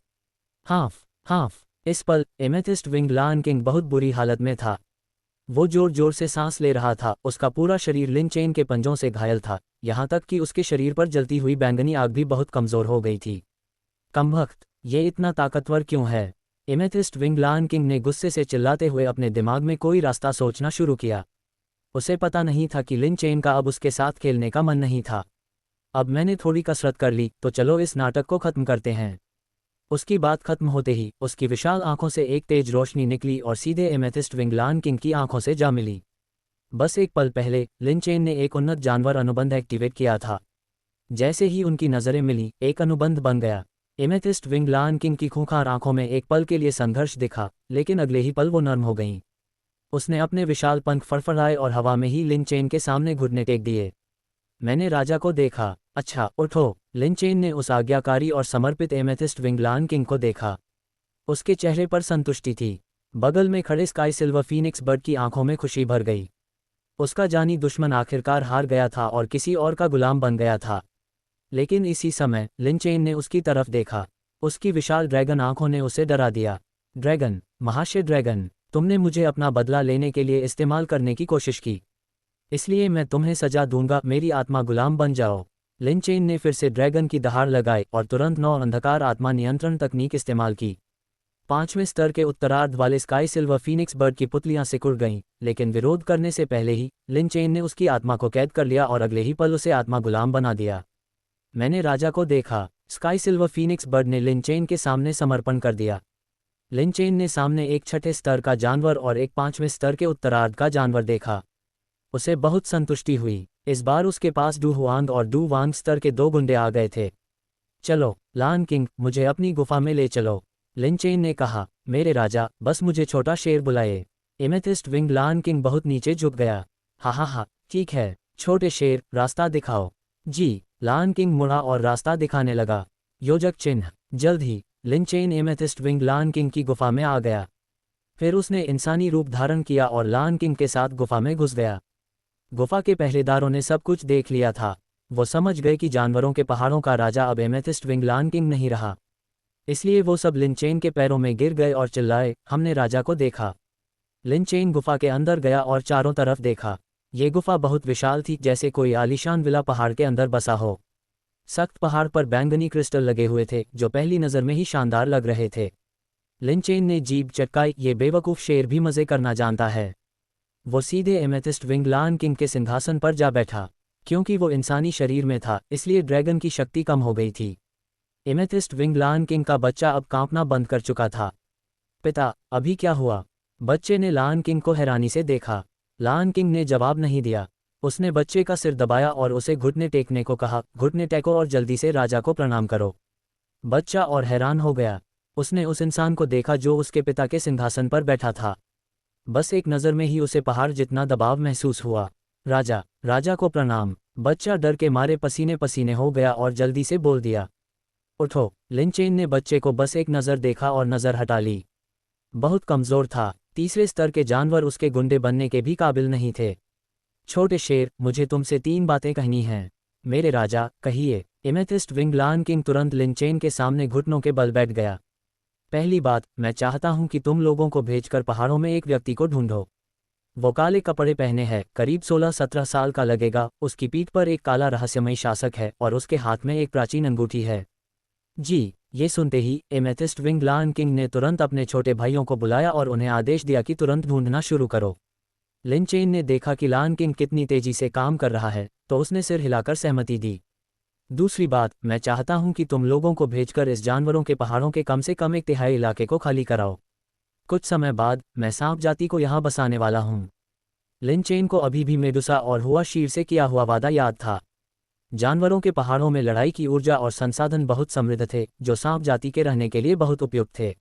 Half half. इस पल एमेथिस्ट विंग लान किंग बहुत बुरी हालत में था। वो जोर जोर से सांस ले रहा था। उसका पूरा शरीर लिन चेन के पंजों से घायल था, यहाँ तक कि उसके शरीर पर जलती हुई बैंगनी आग भी बहुत कमज़ोर हो गई थी। कमबख्त, ये इतना ताकतवर क्यों है? एमेथिस्ट विंग लान किंग ने गुस्से से चिल्लाते हुए अपने दिमाग में कोई रास्ता सोचना शुरू किया। उसे पता नहीं था कि लिन चेन का अब उसके साथ खेलने का मन नहीं था। अब मैंने थोड़ी कसरत कर ली, तो चलो इस नाटक को ख़त्म करते हैं। उसकी बात खत्म होते ही उसकी विशाल आंखों से एक तेज रोशनी निकली और सीधे एमेथिस्ट विंग लान किंग की आंखों से जा मिली। बस एक पल पहले लिन चेन ने एक उन्नत जानवर अनुबंध एक्टिवेट किया था। जैसे ही उनकी नज़रें मिली, एक अनुबंध बन गया। एमेथिस्ट विंग लान किंग की खूंखार आंखों में एक पल के लिए संघर्ष दिखा, लेकिन अगले ही पल वो नर्म हो गईं। उसने अपने विशाल पंख फड़फड़ाए और हवा में ही लिन चेन के सामने घुटने टेक दिए। मैंने राजा को देखा। अच्छा, उठो। लिन चेन ने उस आज्ञाकारी और समर्पित एमेथिस्ट विंग लान किंग को देखा। उसके चेहरे पर संतुष्टि थी। बगल में खड़े स्काई सिल्वर फीनिक्स बर्ड की आंखों में खुशी भर गई। उसका जानी दुश्मन आखिरकार हार गया था और किसी और का गुलाम बन गया था। लेकिन इसी समय लिन चेन ने उसकी तरफ देखा। उसकी विशाल ड्रैगन आंखों ने उसे डरा दिया। ड्रैगन, महाशय ड्रैगन, तुमने मुझे अपना बदला लेने के लिए इस्तेमाल करने की कोशिश की, इसलिए मैं तुम्हें सजा दूंगा। मेरी आत्मा गुलाम बन जाओ। लिन चेन ने फिर से ड्रैगन की दहाड़ लगाई और तुरंत 9 अंधकार आत्मा नियंत्रण तकनीक इस्तेमाल की। 5वें स्तर के उत्तरार्ध वाले स्काई सिल्वर फीनिक्स बर्ड की पुतलियां सिकुड़ गईं, लेकिन विरोध करने से पहले ही लिन चेन ने उसकी आत्मा को कैद कर लिया और अगले ही पल उसे आत्मा गुलाम बना दिया। मैंने राजा को देखा। स्काई सिल्वर फीनिक्स बर्ड ने लिन चेन के सामने समर्पण कर दिया। लिन चेन ने सामने एक 6ठे स्तर का जानवर और एक 5वें स्तर के उत्तरार्ध का जानवर देखा। उसे बहुत संतुष्टि हुई। इस बार उसके पास डू हुआंग और डू वांग स्तर के 2 गुंडे आ गए थे। चलो लान किंग, मुझे अपनी गुफा में ले चलो, लिन चेन ने कहा। मेरे राजा, बस मुझे छोटा शेर बुलाए। एमेथिस्ट विंग लान किंग बहुत नीचे झुक गया। हा, ठीक है छोटे शेर, रास्ता दिखाओ। जी। लान किंग मुड़ा और रास्ता दिखाने लगा। योजक चिन्ह। जल्द ही लिन चेन एमेथिस्ट विंग लान किंग की गुफा में आ गया। फिर उसने इंसानी रूप धारण किया और लान किंग के साथ गुफा में घुस गया। गुफा के पहरेदारों ने सब कुछ देख लिया था। वो समझ गए कि जानवरों के पहाड़ों का राजा अब एमेथिस्ट विंग लान किंग नहीं रहा। इसलिए वो सब लिन चेन के पैरों में गिर गए और चिल्लाए, हमने राजा को देखा। लिन चेन गुफा के अंदर गया और चारों तरफ देखा। ये गुफा बहुत विशाल थी, जैसे कोई आलीशान विला पहाड़ के अंदर बसा हो। सख्त पहाड़ पर बैंगनी क्रिस्टल लगे हुए थे, जो पहली नज़र में ही शानदार लग रहे थे। लिन चेन ने जीभ चटकाई, ये बेवकूफ़ शेर भी मज़े करना जानता है। वो सीधे एमेथिस्ट विंग लान किंग के सिंहासन पर जा बैठा। क्योंकि वो इंसानी शरीर में था, इसलिए ड्रैगन की शक्ति कम हो गई थी। एमेथिस्ट विंग लान किंग का बच्चा अब कांपना बंद कर चुका था। पिता, अभी क्या हुआ? बच्चे ने लान किंग को हैरानी से देखा। लान किंग ने जवाब नहीं दिया। उसने बच्चे का सिर दबाया और उसे घुटने टेकने को कहा। घुटने टेको और जल्दी से राजा को प्रणाम करो। बच्चा और हैरान हो गया। उसने उस इंसान को देखा जो उसके पिता के सिंहासन पर बैठा था। बस एक नज़र में ही उसे पहाड़ जितना दबाव महसूस हुआ। राजा को प्रणाम। बच्चा डर के मारे पसीने पसीने हो गया और जल्दी से बोल दिया, उठो। लिन चेन ने बच्चे को बस एक नज़र देखा और नज़र हटा ली। बहुत कमज़ोर था। तीसरे स्तर के जानवर उसके गुंडे बनने के भी काबिल नहीं थे। छोटे शेर, मुझे तुमसे 3 बातें कहनी हैं। मेरे राजा, कहिए। एमेथिस्ट विंग लान किंग तुरंत लिन चेन के सामने घुटनों के बल बैठ गया। पहली बात, मैं चाहता हूं कि तुम लोगों को भेजकर पहाड़ों में एक व्यक्ति को ढूंढो। वो काले कपड़े पहने है, करीब 16-17 साल का लगेगा। उसकी पीठ पर एक काला रहस्यमयी शासक है और उसके हाथ में एक प्राचीन अंगूठी है। जी। ये सुनते ही एमेथिस्ट विंग लान किंग ने तुरंत अपने छोटे भाइयों को बुलाया और उन्हें आदेश दिया कि तुरंत ढूंढना शुरू करो। लिन चेन ने देखा कि लान किंग कितनी तेजी से काम कर रहा है, तो उसने सिर हिलाकर सहमति दी। दूसरी बात, मैं चाहता हूं कि तुम लोगों को भेजकर इस जानवरों के पहाड़ों के कम से कम 1/3 इलाके को खाली कराओ। कुछ समय बाद मैं सांप जाति को यहाँ बसाने वाला हूँ। लिन चेन को अभी भी मेडुसा और हुआ शीर से किया हुआ वादा याद था। जानवरों के पहाड़ों में लड़ाई की ऊर्जा और संसाधन बहुत समृद्ध थे, जो सांप जाति के रहने के लिए बहुत उपयुक्त थे।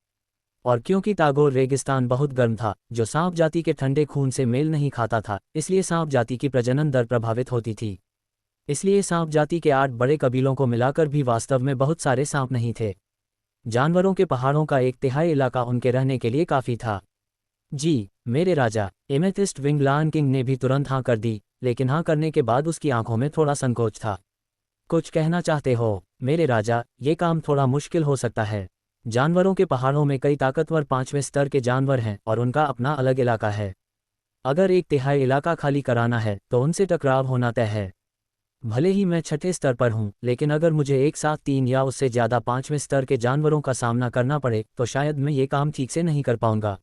और क्योंकि तागोर रेगिस्तान बहुत गर्म था, जो सांप जाति के ठंडे खून से मेल नहीं खाता था, इसलिए सांप जाति की प्रजनन दर प्रभावित होती थी। इसलिए सांप जाति के 8 बड़े कबीलों को मिलाकर भी वास्तव में बहुत सारे सांप नहीं थे। जानवरों के पहाड़ों का 1/3 इलाका उनके रहने के लिए काफ़ी था। जी मेरे राजा, एमेथिस्ट विंग लायन किंग ने भी तुरंत हाँ कर दी, लेकिन हाँ करने के बाद उसकी आंखों में थोड़ा संकोच था। कुछ कहना चाहते हो मेरे राजा? ये काम थोड़ा मुश्किल हो सकता है। जानवरों के पहाड़ों में कई ताकतवर 5वें स्तर के जानवर हैं और उनका अपना अलग इलाका है। अगर 1/3 इलाका खाली कराना है तो उनसे टकराव होना तय है। भले ही मैं 6ठे स्तर पर हूँ, लेकिन अगर मुझे एक साथ 3 या उससे ज़्यादा 5वें स्तर के जानवरों का सामना करना पड़े तो शायद मैं ये काम ठीक से नहीं कर पाऊंगा।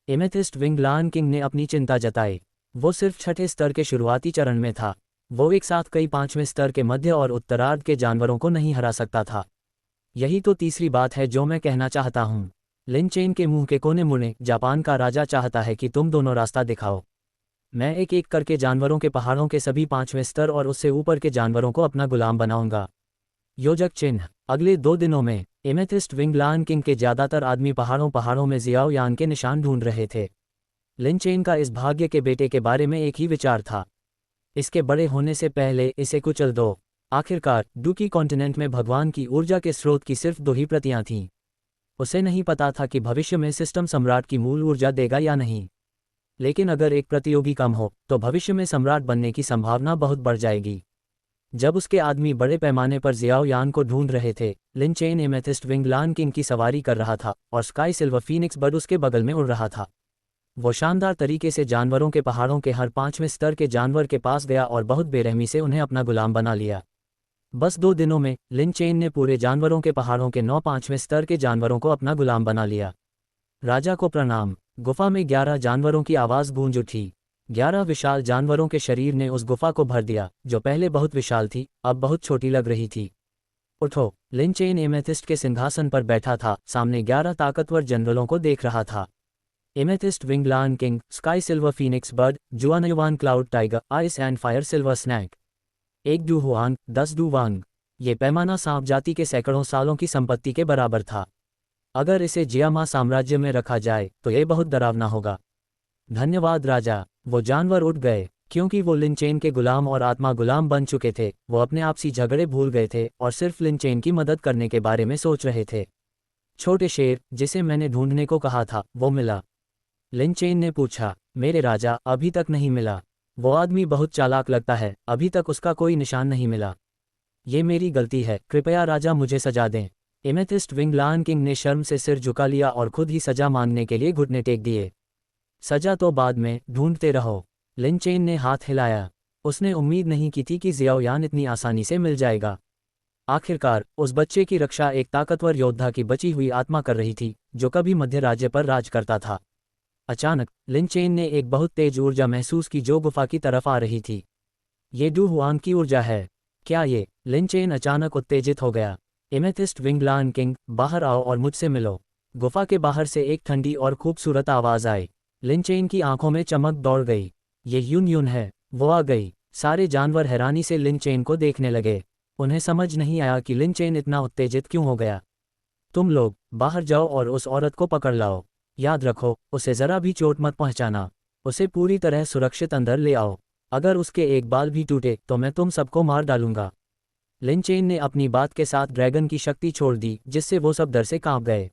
एमेथिस्ट विंग लायन किंग ने अपनी चिंता जताई। वो सिर्फ 6ठे स्तर के शुरुआती चरण में था। वो एक साथ कई 5वें स्तर के मध्य और उत्तरार्ध के जानवरों को नहीं हरा सकता था। यही तो तीसरी बात है जो मैं कहना चाहता हूँ। लिन चेन के मुंह के कोने मुड़े। जापान का राजा चाहता है कि तुम दोनों रास्ता दिखाओ। मैं एक एक करके जानवरों के पहाड़ों के सभी 5वें स्तर और उससे ऊपर के जानवरों को अपना गुलाम बनाऊंगा। योजक चिन्ह। अगले 2 दिनों में एमेथिस्ट विंग लायन किंग के ज़्यादातर आदमी पहाड़ों में जियाओ यान के निशान ढूंढ रहे थे। लिन चेन का इस भाग्य के बेटे के बारे में एक ही विचार था, इसके बड़े होने से पहले इसे कुचल दो। आखिरकार डूकी कॉन्टिनेंट में भगवान की ऊर्जा के स्रोत की सिर्फ 2 ही प्रतियां थीं। उसे नहीं पता था कि भविष्य में सिस्टम सम्राट की मूल ऊर्जा देगा या नहीं, लेकिन अगर एक प्रतियोगी कम हो तो भविष्य में सम्राट बनने की संभावना बहुत बढ़ जाएगी। जब उसके आदमी बड़े पैमाने पर जियाओ यान को ढूंढ रहे थे, Lin Chen amethyst wing lion king की सवारी कर रहा था और स्काई सिल्वर फीनिक्स बर्ड उसके बगल में उड़ रहा था। वो शानदार तरीके से जानवरों के पहाड़ों के हर 5वें स्तर के जानवर के पास गया और बहुत बेरहमी से उन्हें अपना गुलाम बना लिया। बस 2 दिनों में लिन चेन ने पूरे जानवरों के पहाड़ों के 9 5वें स्तर के जानवरों को अपना गुलाम बना लिया। राजा को प्रणाम। गुफा में 11 जानवरों की आवाज़ गूंज उठी। 11 विशाल जानवरों के शरीर ने उस गुफा को भर दिया, जो पहले बहुत विशाल थी अब बहुत छोटी लग रही थी। उठो। लिन चेन एमेथिस्ट के सिंहासन पर बैठा था, सामने 11 ताकतवर जनरलों को देख रहा था। Amethyst wing lion king, sky silver phoenix bird, Xuanyuan cloud tiger, ice and fire silver snake, 1 Du Huang, 10 Du Wang. ये पैमाना सांप जाति के सैकड़ों सालों की संपत्ति के बराबर था। अगर इसे जियामा साम्राज्य में रखा जाए तो यह बहुत डरावना होगा। धन्यवाद राजा। वो जानवर उठ गए। क्योंकि वो लिन चेन के गुलाम और आत्मा गुलाम बन चुके थे, वो अपने आपसी झगड़े भूल गए थे और सिर्फ लिन चेन की मदद करने के बारे में सोच रहे थे। छोटे शेर, जिसे मैंने ढूंढने को कहा था, वो मिला? लिन चेन ने पूछा। मेरे राजा, अभी तक नहीं मिला। वो आदमी बहुत चालाक लगता है, अभी तक उसका कोई निशान नहीं मिला। ये मेरी गलती है, कृपया राजा मुझे सजा दें। एमेथिस्ट विंग लायन किंग ने शर्म से सिर झुका लिया और खुद ही सजा मांगने के लिए घुटने टेक दिए। सजा तो बाद में, ढूंढते रहो। लिन चेन ने हाथ हिलाया। उसने उम्मीद नहीं की थी कि जियाओयान इतनी आसानी से मिल जाएगा। आखिरकार उस बच्चे की रक्षा एक ताकतवर योद्धा की बची हुई आत्मा कर रही थी, जो कभी मध्य राज्य पर राज करता था। अचानक लिन चेन ने एक बहुत तेज ऊर्जा महसूस की जो गुफा की तरफ आ रही थी। ये डू हुआंग की ऊर्जा है क्या ये? लिन चेन अचानक उत्तेजित हो गया। एमेथिस्ट विंग लायन किंग, बाहर आओ और मुझसे मिलो। गुफा के बाहर से एक ठंडी और खूबसूरत आवाज आई। लिन चेन की आंखों में चमक दौड़ गई। ये यून यून है। वो आ गई। सारे जानवर हैरानी से लिन चेन को देखने लगे। उन्हें समझ नहीं आया कि लिन चेन इतना उत्तेजित क्यों हो गया। तुम लोग बाहर जाओ और उस औरत को पकड़ लाओ। याद रखो, उसे जरा भी चोट मत पहुंचाना। उसे पूरी तरह सुरक्षित अंदर ले आओ। अगर उसके एक बाल भी टूटे तो मैं तुम सबको मार डालूंगा। लिन चेन ने अपनी बात के साथ ड्रैगन की शक्ति छोड़ दी, जिससे वो सब डर से कांप गए।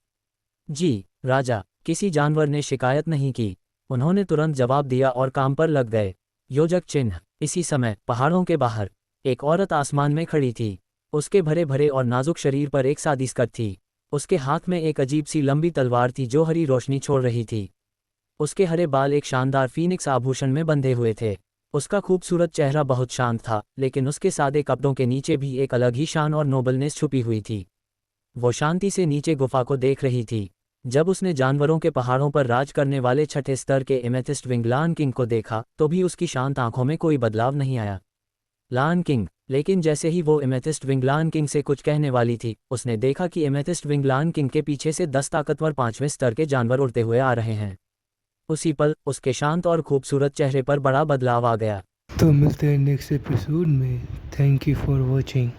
जी राजा, किसी जानवर ने शिकायत नहीं की। उन्होंने तुरंत जवाब दिया और काम पर लग गए। योजक चिन्ह। इसी समय पहाड़ों के बाहर एक औरत आसमान में खड़ी थी। उसके भरे भरे और नाजुक शरीर पर एक सादी स्कर्ट थी। उसके हाथ में एक अजीब सी लंबी तलवार थी जो हरी रोशनी छोड़ रही थी। उसके हरे बाल एक शानदार फीनिक्स आभूषण में बंधे हुए थे। उसका खूबसूरत चेहरा बहुत शांत था, लेकिन उसके सादे कपड़ों के नीचे भी एक अलग ही शान और नोबलनेस छुपी हुई थी। वो शांति से नीचे गुफा को देख रही थी। जब उसने जानवरों के पहाड़ों पर राज करने वाले 6ठे स्तर के एमेथिस्ट विंग लायन किंग को देखा तो भी उसकी शांत आंखों में कोई बदलाव नहीं आया। Lion king. लेकिन जैसे ही वो एमेथिस्ट विंग लायन किंग से कुछ कहने वाली थी, उसने देखा कि एमेथिस्ट विंग लायन किंग के पीछे से 10 ताकतवर 5वें स्तर के जानवर उड़ते हुए आ रहे हैं। उसी पल उसके शांत और खूबसूरत चेहरे पर बड़ा बदलाव आ गया। तो मिलते हैं नेक्स्ट एपिसोड में। Thank you for watching.